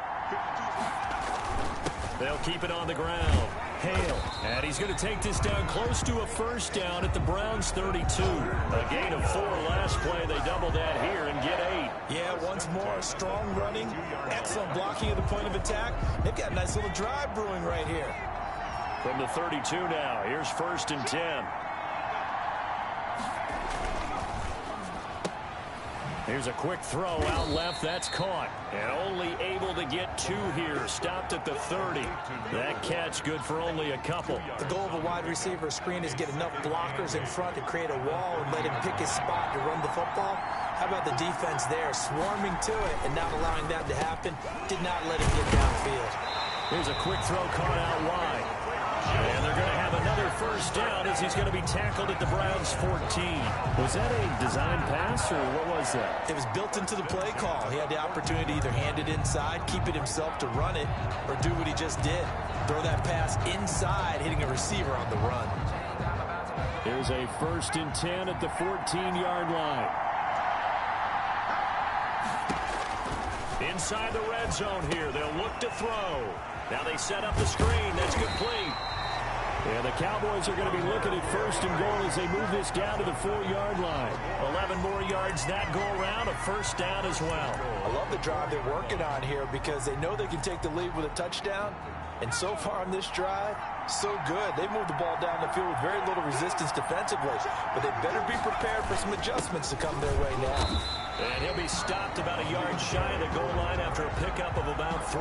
They'll keep it on the ground. Hale, and he's going to take this down close to a 1st down at the Browns' 32. A gain of 4 last play. They double that here and get 8. Yeah, once more, strong running, excellent blocking at the point of attack. They've got a nice little drive brewing right here. From the 32 now, here's 1st and 10. Here's a quick throw out left. That's caught. And only able to get 2 here. Stopped at the 30. That catch good for only a couple. The goal of a wide receiver screen is get enough blockers in front to create a wall and let him pick his spot to run the football. How about the defense there, swarming to it and not allowing that to happen? Did not let him get downfield. Here's a quick throw caught out wide. And they're going to have another 1st down as he's going to be tackled at the Browns' 14. Was that a design pass, or what was that? It was built into the play call. He had the opportunity to either hand it inside, keep it himself to run it, or do what he just did. Throw that pass inside, hitting a receiver on the run. Here's a 1st and 10 at the 14-yard line. Inside the red zone here. They'll look to throw. Now they set up the screen. That's complete. And the Cowboys are going to be looking at 1st and goal as they move this down to the 4-yard line. 11 more yards that go around, a 1st down as well. I love the drive they're working on here because they know they can take the lead with a touchdown. And so far on this drive, so good. They moved the ball down the field with very little resistance defensively. But they better be prepared for some adjustments to come their way now. And he'll be stopped about a yard shy of the goal line after a pickup of about 3.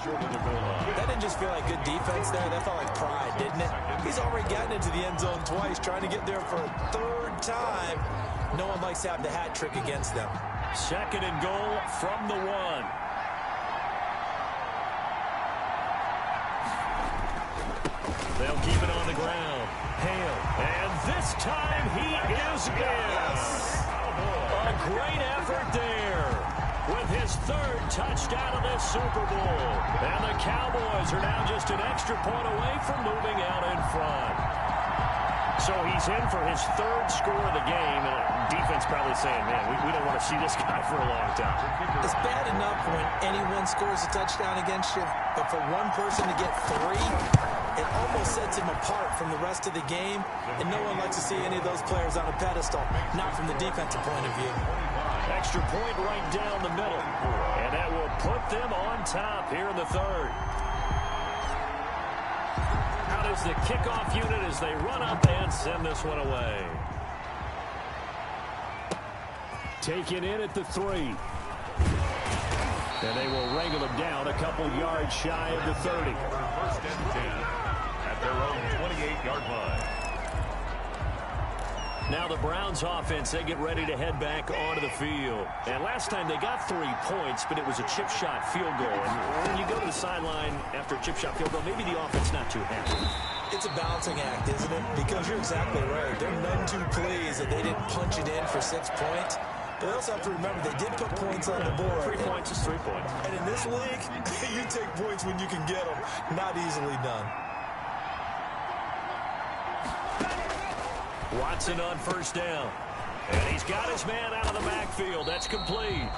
Short of the goal line. That didn't just feel like good defense there. That felt like pride, didn't it? He's already gotten into the end zone twice, trying to get there for a 3rd time. No one likes to have the hat trick against them. 2nd and goal from the 1. They'll keep it on the ground. Hale. And this time he is in. A great effort there with his 3rd touchdown of this Super Bowl. And the Cowboys are now just an extra point away from moving out in front. So he's in for his 3rd score of the game. And defense probably saying, man, we don't want to see this guy for a long time. It's bad enough when anyone scores a touchdown against you, but for one person to get 3, it almost sets him apart from the rest of the game, and no one likes to see any of those players on a pedestal, not from the defensive point of view. Extra point right down the middle, and that will put them on top here in the 3rd. Out is the kickoff unit as they run up and send this one away. Taken in at the 3. And they will wrangle them down a couple yards shy of the 30. 1st and 10 at their own 28-yard line. Now the Browns offense, they get ready to head back onto the field. And last time they got 3 points, but it was a chip shot field goal. And when you go to the sideline after a chip shot field goal, maybe the offense not too happy. It's a balancing act, isn't it? Because you're exactly right. They're none too pleased that they didn't punch it in for 6 points. But they also have to remember they did put points on the board. 3 points is 3 points. And in this league, you take points when you can get them. Not easily done. Watson on first down. And he's got his man out of the backfield. That's complete.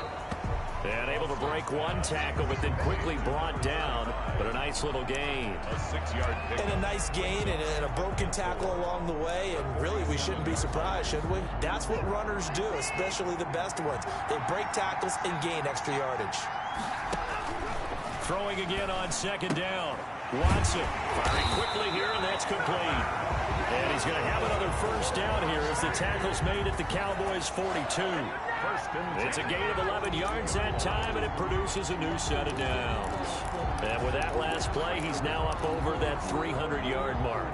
And able to break one tackle, but then quickly brought down. But a nice little gain. A 6-yard pick. And a nice gain and a broken tackle along the way. And really, we shouldn't be surprised, should we? That's what runners do, especially the best ones. They break tackles and gain extra yardage. Throwing again on second down. Watson firing quickly here, and that's complete. And he's going to have another first down here as the tackle's made at the Cowboys' 42. It's a gain of 11 yards that time, and it produces a new set of downs. And with that last play, he's now up over that 300-yard mark.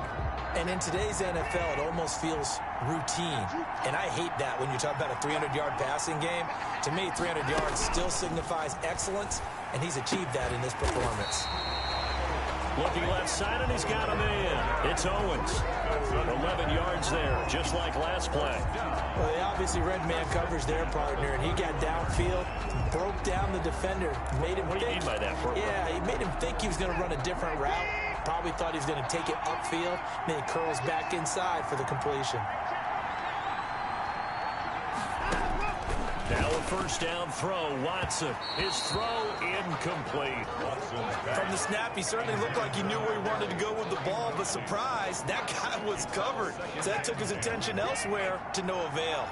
And in today's NFL, it almost feels routine. And I hate that when you talk about a 300-yard passing game. To me, 300 yards still signifies excellence, and he's achieved that in this performance. Looking left side, and he's got a man. It's Owens. 11 yards there, just like last play. Well, they obviously read man coverage there, partner, and he got downfield, broke down the defender, made him What do you mean by that, Bert? Yeah, he made him think he was going to run a different route. Probably thought he was going to take it upfield, then he curls back inside for the completion. Now a first down throw. Watson. His throw incomplete. From the snap, he certainly looked like he knew where he wanted to go with the ball, but surprise, that guy was covered. So that took his attention elsewhere to no avail.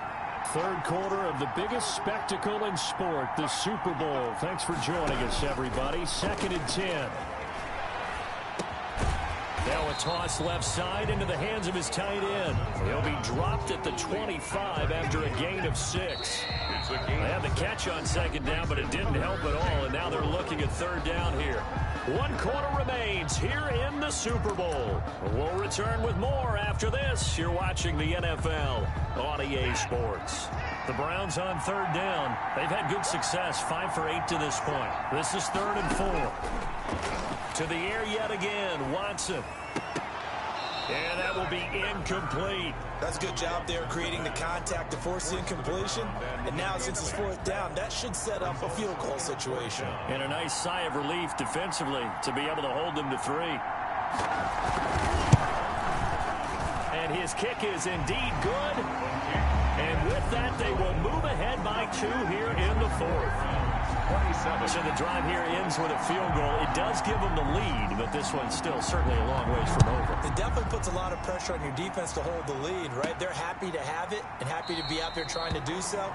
Third quarter of the biggest spectacle in sport, the Super Bowl. Thanks for joining us, everybody. 2nd and 10. Now a toss left side into the hands of his tight end. He'll be dropped at the 25 after a gain of 6. They had the catch on second down, but it didn't help at all, and now they're looking at third down here. 1 quarter remains here in the Super Bowl. We'll return with more after this. You're watching the NFL on EA Sports. The Browns on third down. They've had good success, 5 for 8 to this point. This is 3rd and 4. To the air yet again, Watson. And that will be incomplete. That's a good job there creating the contact to force the incompletion. And now since it's 4th down, that should set up a field goal situation. And a nice sigh of relief defensively to be able to hold them to 3. And his kick is indeed good. And with that, they will move ahead by 2 here in the 4th. So the drive here ends with a field goal. It does give them the lead, but this one's still certainly a long ways from over. It definitely puts a lot of pressure on your defense to hold the lead, right? They're happy to have it and happy to be out there trying to do so.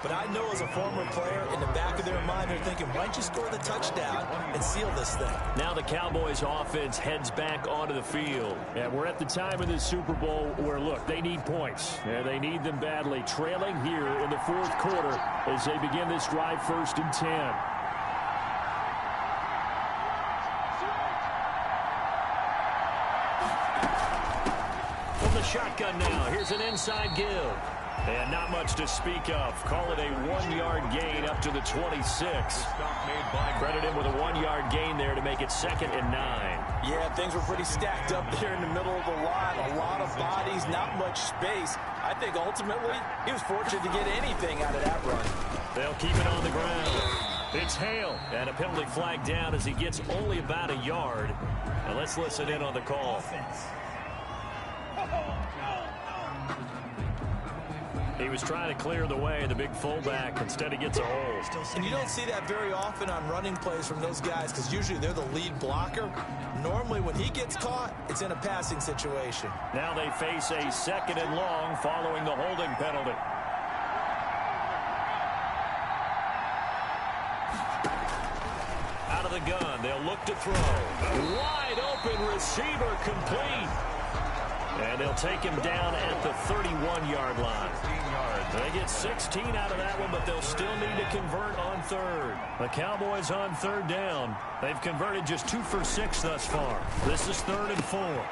But I know as a former player, in the back of their mind, they're thinking, why don't you score the touchdown and seal this thing? Now the Cowboys offense heads back onto the field. And we're at the time in the Super Bowl where, look, they need points. And they need them badly. Trailing here in the 4th quarter as they begin this drive 1st and 10. From the shotgun now, here's an inside give. And not much to speak of. Call it a 1-yard gain up to the 26. Credit him with a 1-yard gain there to make it 2nd and 9. Yeah, things were pretty stacked up there in the middle of the line. A lot of bodies, not much space. I think ultimately he was fortunate to get anything out of that run. They'll keep it on the ground. It's Hale. And a penalty flag down as he gets only about a yard. Now let's listen in on the call. He was trying to clear the way, the big fullback. Instead, he gets a hold. And you don't see that very often on running plays from those guys because usually they're the lead blocker. Normally, when he gets caught, it's in a passing situation. Now they face a 2nd and long following the holding penalty. Out of the gun, they'll look to throw. Wide open receiver complete. And they'll take him down at the 31-yard line. They get 16 out of that one, but they'll still need to convert on 3rd. The Cowboys on 3rd down. They've converted just 2 for 6 thus far. This is 3rd and 4.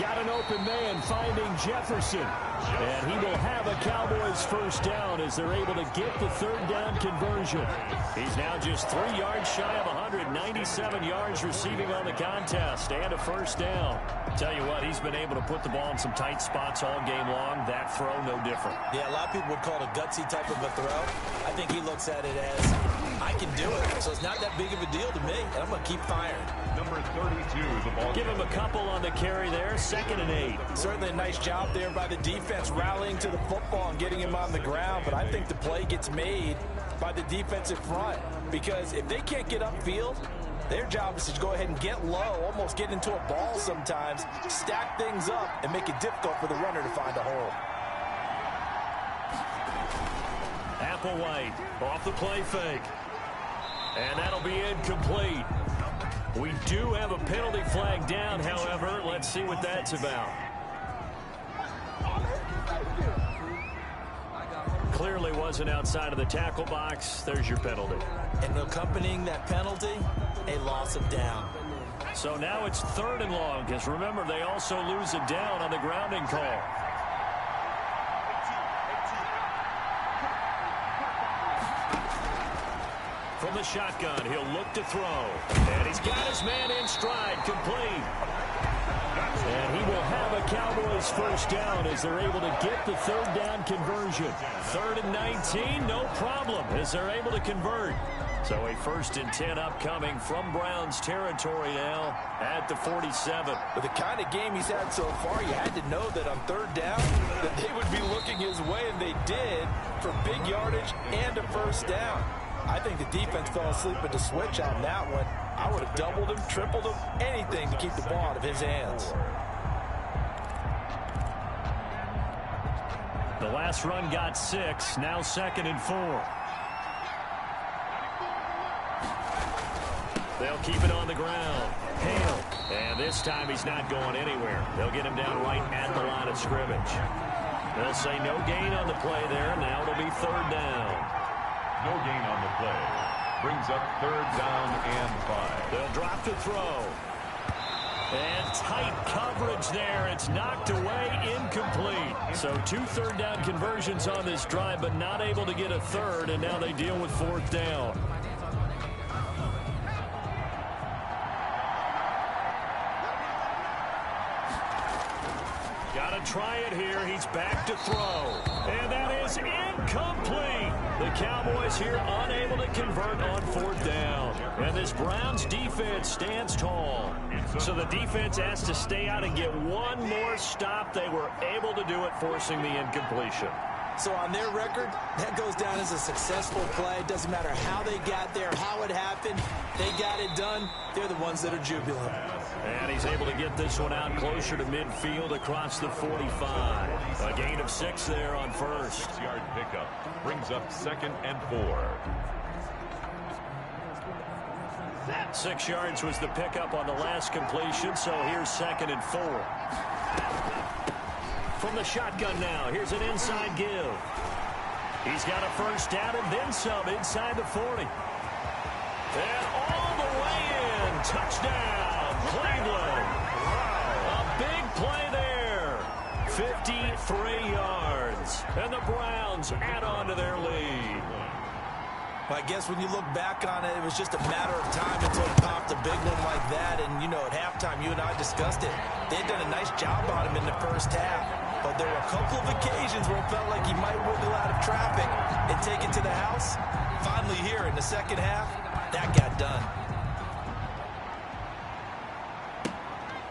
Got an open man finding Jefferson. And he will have a Cowboys first down as they're able to get the third down conversion. He's now just 3 yards shy of 197 yards receiving on the contest and a first down. Tell you what, he's been able to put the ball in some tight spots all game long. That throw, no different. Yeah, a lot of people would call it a gutsy type of a throw. I think he looks at it as, I can do it. So it's not that big of a deal to me, and I'm going to keep firing. Number 32, the ball. Give him a couple on the carry there, 2nd and 8. Certainly a nice job there by the defense rallying to the football and getting him on the ground, but I think the play gets made by the defensive front because if they can't get upfield, their job is to go ahead and get low, almost get into a ball sometimes, stack things up, and make it difficult for the runner to find a hole. Applewhite off the play fake. And that'll be incomplete. We do have a penalty flag down, however. Let's see what that's about. Clearly wasn't outside of the tackle box. There's your penalty. And accompanying that penalty, a loss of down. So now it's 3rd and long, because remember, they also lose a down on the grounding call. From the shotgun, he'll look to throw. And he's got his man in stride, complete. And he will have a Cowboys first down as they're able to get the third down conversion. 3rd and 19, no problem, as they're able to convert. So a 1st and 10 upcoming from Browns territory now at the 47. With the kind of game he's had so far, you had to know that on 3rd down that they would be looking his way, and they did, for big yardage and a first down. I think the defense fell asleep at the switch on that one. I would have doubled him, tripled him, anything to keep the ball out of his hands. The last run got 6, now 2nd and 4. They'll keep it on the ground. Hale. And this time he's not going anywhere. They'll get him down right at the line of scrimmage. They'll say no gain on the play there. Now it'll be 3rd down. No gain on the play. Brings up 3rd down and 5. They'll drop to throw. And tight coverage there. It's knocked away, incomplete. So 2 third down conversions on this drive, but not able to get a third, and now they deal with 4th down. Got to try it here. He's back to throw. And that is incomplete. The Cowboys here unable to convert on 4th down. And this Browns defense stands tall. So the defense has to stay out and get one more stop. They were able to do it, forcing the incompletion. So on their record, that goes down as a successful play. It doesn't matter how they got there, how it happened. They got it done. They're the ones that are jubilant. And he's able to get this one out closer to midfield across the 45. A gain of 6 there on 1st. 6-yard pickup brings up 2nd and 4. 6 yards was the pickup on the last completion, so here's 2nd and 4. From the shotgun now, here's an inside give. He's got a first down and then some inside the 40. And all the way in. Touchdown, Cleveland. A big play there. 53 yards. And the Browns add on to their lead. I guess when you look back on it, it was just a matter of time until it popped a big one like that. And, you know, at halftime, you and I discussed it. They had done a nice job on him in the first half. But there were a couple of occasions where it felt like he might wiggle out of traffic and take it to the house. Finally here in the second half, that got done.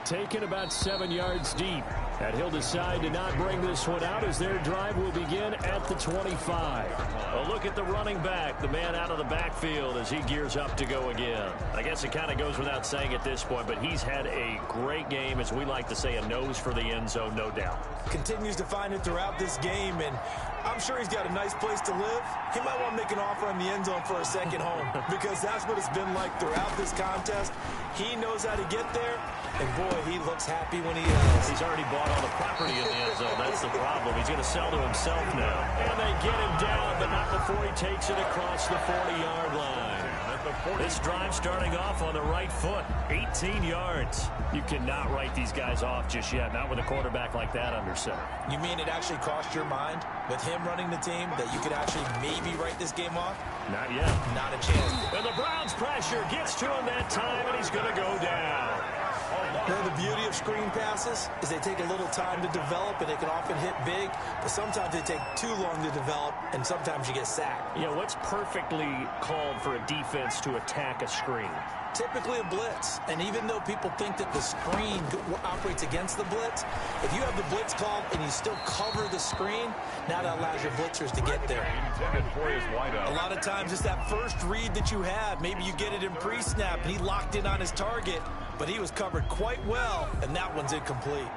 Taken about 7 yards deep. And he'll decide to not bring this one out as their drive will begin at the 25. A look at the running back, the man out of the backfield as he gears up to go again. I guess it kind of goes without saying at this point, but he's had a great game, as we like to say, a nose for the end zone, no doubt. Continues to find it throughout this game, and I'm sure he's got a nice place to live. He might want to make an offer on the end zone for a second home because that's what it's been like throughout this contest. He knows how to get there, and boy, he looks happy when he is. He's already bought all the property in the end zone. That's the problem. He's going to sell to himself now. And they get him down, but not before he takes it across the 40-yard line. At the This drive starting off on the right foot. 18 yards. You cannot write these guys off just yet, not with a quarterback like that under center. You mean it actually crossed your mind with him running the team that you could actually maybe write this game off? Not yet. Not a chance. And the Browns pressure gets to him that time, and he's going to go down. You know, the beauty of screen passes is they take a little time to develop, and they can often hit big, but sometimes they take too long to develop, and sometimes you get sacked. Yeah, what's perfectly called for a defense to attack a screen? Typically a blitz, and even though people think that the screen operates against the blitz, if you have the blitz called and you still cover the screen, now that allows your blitzers to get there. A lot of times it's that first read that you have. Maybe you get it in pre-snap, and he locked in on his target, but he was covered quite well, and that one's incomplete.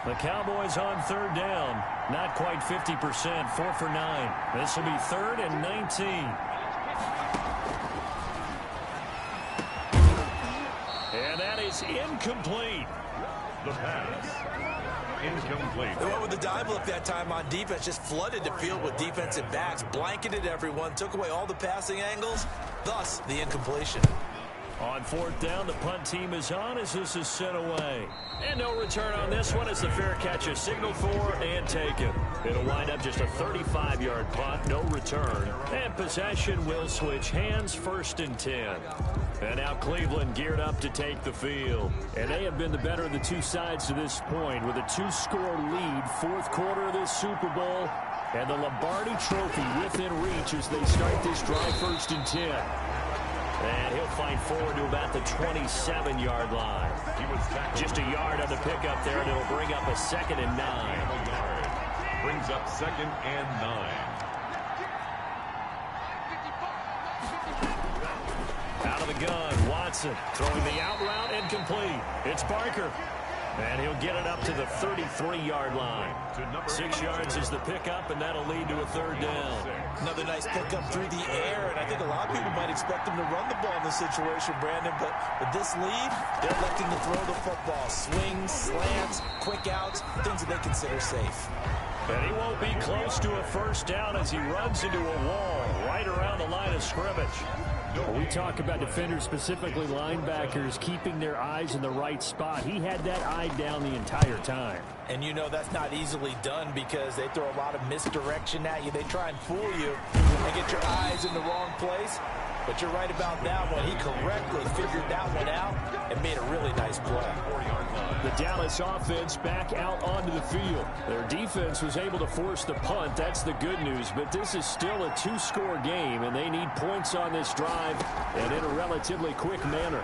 The Cowboys on third down. Not quite 50%, 4 for 9. This will be 3rd and 19. And that is incomplete. The pass. Incomplete. They went with the dive look that time on defense, just flooded the field with defensive backs, blanketed everyone, took away all the passing angles, thus the incompletion. On 4th down, the punt team is on as this is sent away. And no return on this one as the fair catch is signaled for and taken. It'll wind up just a 35-yard punt, no return. And possession will switch hands, 1st and 10. And now Cleveland geared up to take the field. And they have been the better of the two sides to this point with a 2-score lead, 4th quarter of this Super Bowl. And the Lombardi Trophy within reach as they start this drive, 1st and 10. And he'll find forward to about the 27-yard line. Just a yard on the pickup there, and it'll bring up a 2nd and 9. Brings up 2nd and 9. Out of the gun, Watson throwing the out route, incomplete. It's Barker. And he'll get it up to the 33-yard line. 6 yards is the pickup, and that'll lead to a 3rd down. Another nice pickup through the air, and I think a lot of people might expect him to run the ball in this situation, Brandon, but with this lead, they're electing to throw the football. Swings, slants, quick outs, things that they consider safe. And he won't be close to a 1st down as he runs into a wall right around the line of scrimmage. We talk about defenders, specifically linebackers, keeping their eyes in the right spot. He had that eye down the entire time. And you know that's not easily done because they throw a lot of misdirection at you. They try and fool you and get your eyes in the wrong place. But you're right about that one. He correctly figured that one out and made a really nice play. The Dallas offense back out onto the field. Their defense was able to force the punt. That's the good news. But this is still a 2-score game, and they need points on this drive and in a relatively quick manner.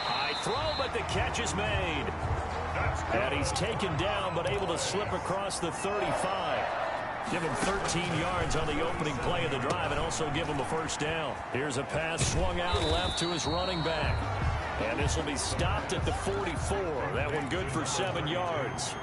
High throw, but the catch is made. And he's taken down, but able to slip across the 35. Give him 13 yards on the opening play of the drive and also give him a 1st down. Here's a pass swung out left to his running back. And this will be stopped at the 44. That one good for 7 yards.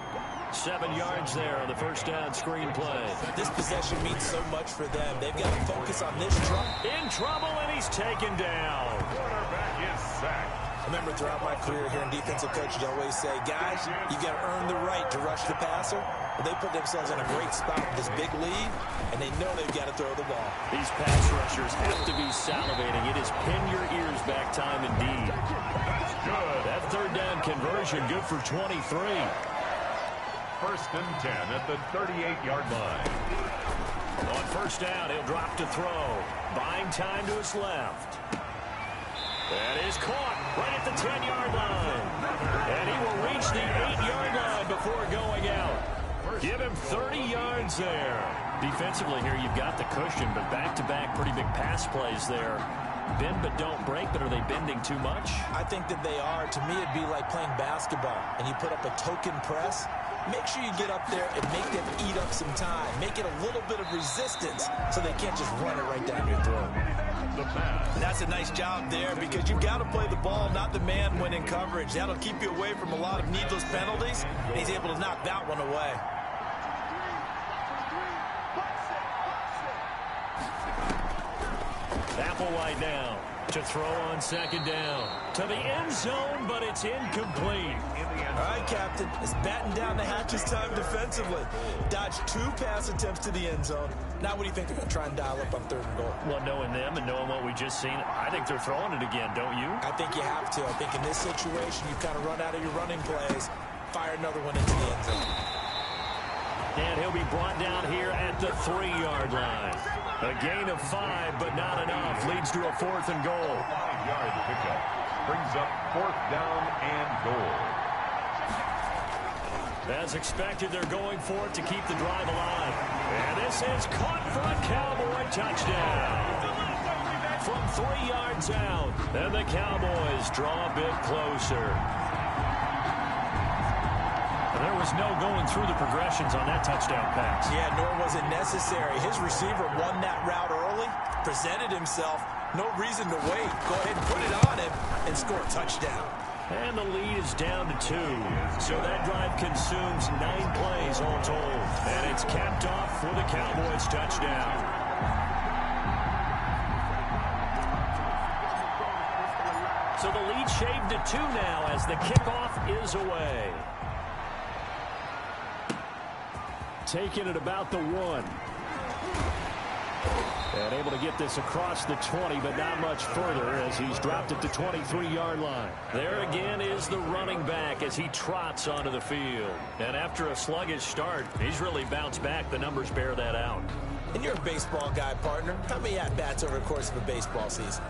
7 yards there on the 1st down screen play. This possession means so much for them. They've got to focus on this drop. In trouble, and he's taken down. Quarterback is sacked. I remember throughout my career here in defensive coaching, I always say, guys, you got to earn the right to rush the passer. But they put themselves in a great spot with this big lead, and they know they've got to throw the ball. These pass rushers have to be salivating. It is pin your ears back time indeed. That's good. That 3rd down conversion good for 23. 1st and 10 at the 38-yard line. On 1st down, he'll drop to throw. Buying time to his left. That is caught right at the 10-yard line. And he will reach the 8-yard line before going out. Give him 30 yards there. Defensively here, you've got the cushion, but back-to-back pretty big pass plays there. Bend but don't break, but are they bending too much? I think that they are. To me, it'd be like playing basketball, and you put up a token press. Make sure you get up there and make them eat up some time. Make it a little bit of resistance so they can't just run it right down your throat. And that's a nice job there because you've got to play the ball, not the man when in coverage. That'll keep you away from a lot of needless penalties, and he's able to knock that one away. Applewhite now. To throw on second down. To the end zone, but it's incomplete. All right, Captain. It's batting down the hatches time defensively. Dodged 2 pass attempts to the end zone. Now what do you think they're going to try and dial up on 3rd and goal? Well, knowing them and knowing what we just seen, I think they're throwing it again, don't you? I think you have to. I think in this situation, you kind of run out of your running plays, fire another one into the end zone. And he'll be brought down here at the 3-yard line. A gain of 5, but not enough. Leads to a 4th and goal. 5-yard pickup brings up 4th down and goal. As expected, they're going for it to keep the drive alive. And this is caught for a Cowboy touchdown. From 3 yards out. And the Cowboys draw a bit closer. There was no going through the progressions on that touchdown pass. Yeah, nor was it necessary. His receiver won that route early, presented himself. No reason to wait. Go ahead and put it on him and score a touchdown. And the lead is down to 2. So that drive consumes 9 plays all told. And it's capped off with a Cowboys touchdown. So the lead shaved to 2 now as the kickoff is away. Taking it about the 1. And able to get this across the 20, but not much further as he's dropped at the 23-yard line. There again is the running back as he trots onto the field. And after a sluggish start, he's really bounced back. The numbers bear that out. And you're a baseball guy, partner. How many at-bats over the course of a baseball season?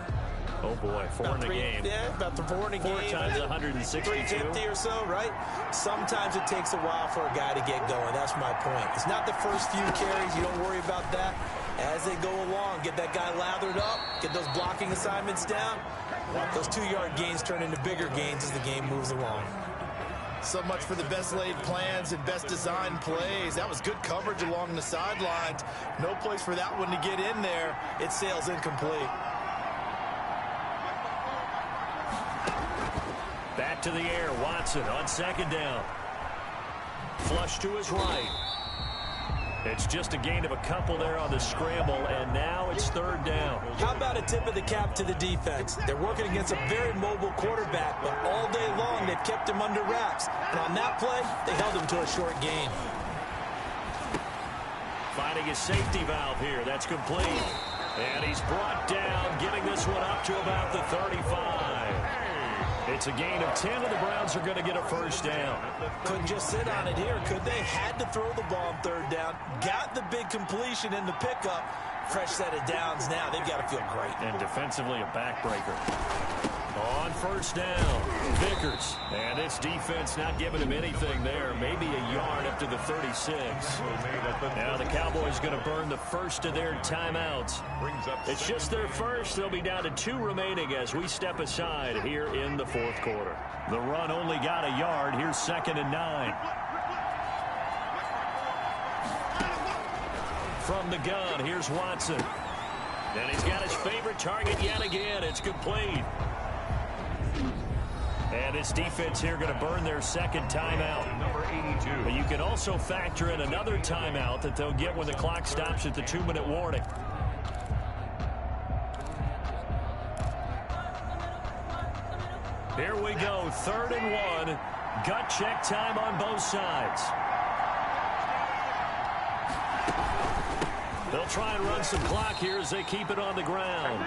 Oh, boy, 4 in a game. Yeah, about the 4 in a game. 4 times 162. 350 or so, right? Sometimes it takes a while for a guy to get going. That's my point. It's not the first few carries. You don't worry about that. As they go along, get that guy lathered up, get those blocking assignments down. Those 2-yard gains turn into bigger gains as the game moves along. So much for the best laid plans and best designed plays. That was good coverage along the sidelines. No place for that one to get in there. It sails incomplete. Back to the air, Watson on second down. Flush to his right. It's just a gain of a couple there on the scramble, and now it's 3rd down. How about a tip of the cap to the defense? They're working against a very mobile quarterback, but all day long they've kept him under wraps. And on that play, they held him to a short gain. Finding his safety valve here. That's complete. And he's brought down, getting this one up to about the 35. It's a gain of 10, and the Browns are going to get a 1st down. Couldn't just sit on it here, could they? Had to throw the ball on 3rd down. Got the big completion in the pickup. Fresh set of downs now. They've got to feel great. And defensively, a backbreaker. On 1st down, Vickers. And this defense not giving him anything there. Maybe a yard up to the 36. Now the Cowboys going to burn the first of their timeouts. It's just their first. They'll be down to 2 remaining as we step aside here in the 4th quarter. The run only got a yard. Here's 2nd and 9. From the gun, here's Watson. And he's got his favorite target yet again. It's complete. And this defense here going to burn their 2nd timeout. Number 82. But you can also factor in another timeout that they'll get when the clock stops at the 2-minute warning. Here we go, 3rd and 1. Gut check time on both sides. They'll try and run some clock here as they keep it on the ground.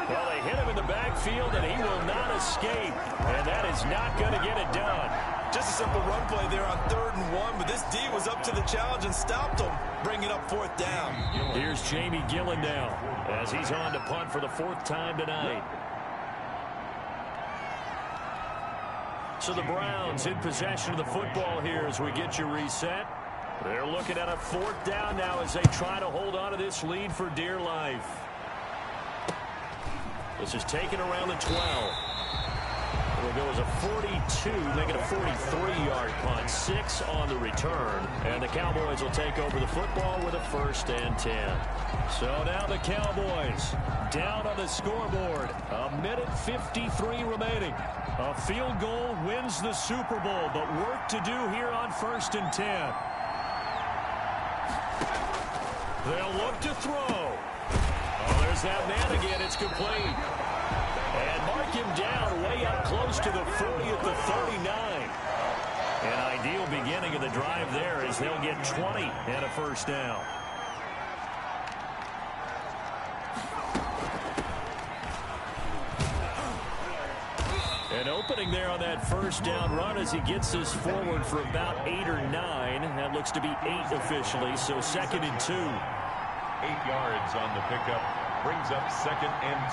Well, they hit him in the backfield, and he will not escape. And that is not going to get it done. Just a simple run play there on 3rd and 1, but this D was up to the challenge and stopped him, bringing up 4th down. Here's Jamie Gillen now as he's on to punt for the 4th time tonight. So the Browns in possession of the football here as we get you reset. They're looking at a 4th down now as they try to hold on to this lead for dear life. This is taken around the 12. It'll go as a 42, making a 43-yard punt. 6 on the return. And the Cowboys will take over the football with a 1st and 10. So now the Cowboys down on the scoreboard. 1:53 remaining. A field goal wins the Super Bowl, but work to do here on 1st and 10. They'll look to throw. Oh, there's that man again. It's complete. the 39. An ideal beginning of the drive there as they'll get 20 and a first down. An opening there on that first down run as he gets this forward for about 8 or 9. That looks to be 8 officially, so 2nd and 2. 8 yards on the pickup. Brings up 2nd and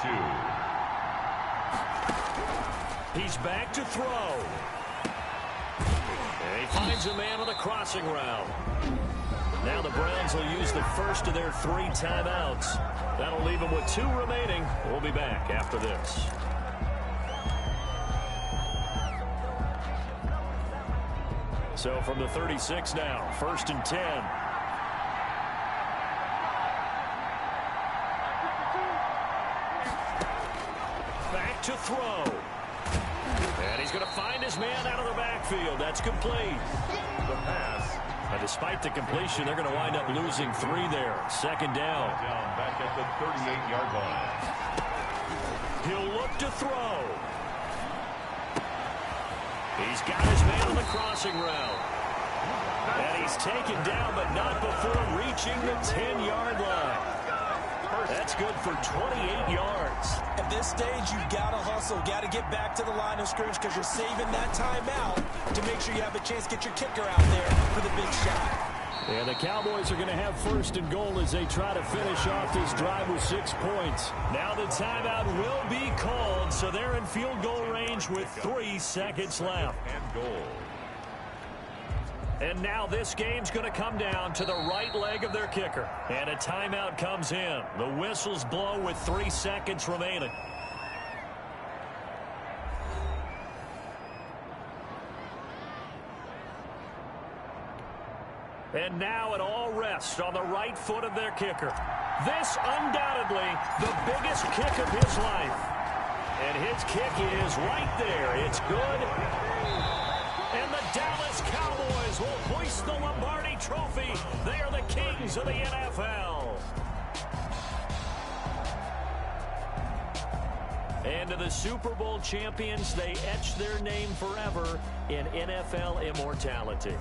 2. He's back to throw. And he finds a man on the crossing route. Now the Browns will use the first of their 3 timeouts. That'll leave them with 2 remaining. We'll be back after this. So from the 36 now, 1st and 10. Back to throw. And he's going to find his man out of the backfield. That's complete. The pass. Despite the completion, they're going to wind up losing 3 there. 2nd down. Back at the 38-yard line. He'll look to throw. He's got his man on the crossing route. And he's taken down, but not before reaching the 10-yard line. That's good for 28 yards. At this stage, you've got to hustle. Got to get back to the line of scrimmage because you're saving that timeout to make sure you have a chance to get your kicker out there for the big shot. And the Cowboys are going to have 1st and goal as they try to finish off this drive with 6 points. Now the timeout will be called, so they're in field goal range with 3 seconds left. And goal. And now this game's going to come down to the right leg of their kicker. And a timeout comes in. The whistles blow with 3 seconds remaining. And now it all rests on the right foot of their kicker. This undoubtedly the biggest kick of his life. And his kick is right there. It's good. And the Dallas Cowboys will hoist the Lombardi Trophy. They are the kings of the NFL. And to the Super Bowl champions, they etch their name forever in NFL immortality.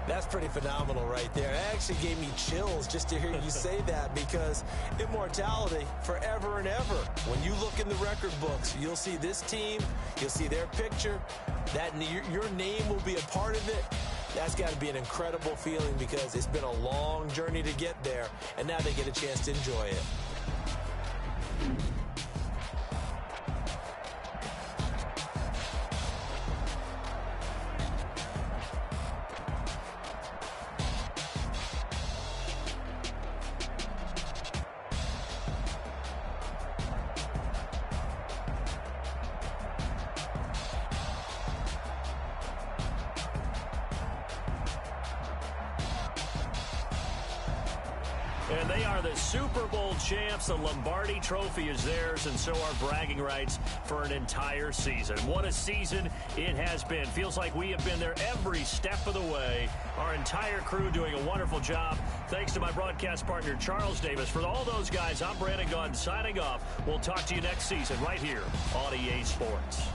That's pretty phenomenal right there. It actually gave me chills just to hear you say that because immortality forever and ever. When you look in the record books, you'll see this team, you'll see their picture, that your name will be a part of it. That's got to be an incredible feeling because it's been a long journey to get there, and now they get a chance to enjoy it. And they are the Super Bowl champs. The Lombardi Trophy is theirs, and so are bragging rights for an entire season. What a season it has been. Feels like we have been there every step of the way. Our entire crew doing a wonderful job. Thanks to my broadcast partner, Charles Davis. For all those guys, I'm Brandon Gunn signing off. We'll talk to you next season right here on EA Sports.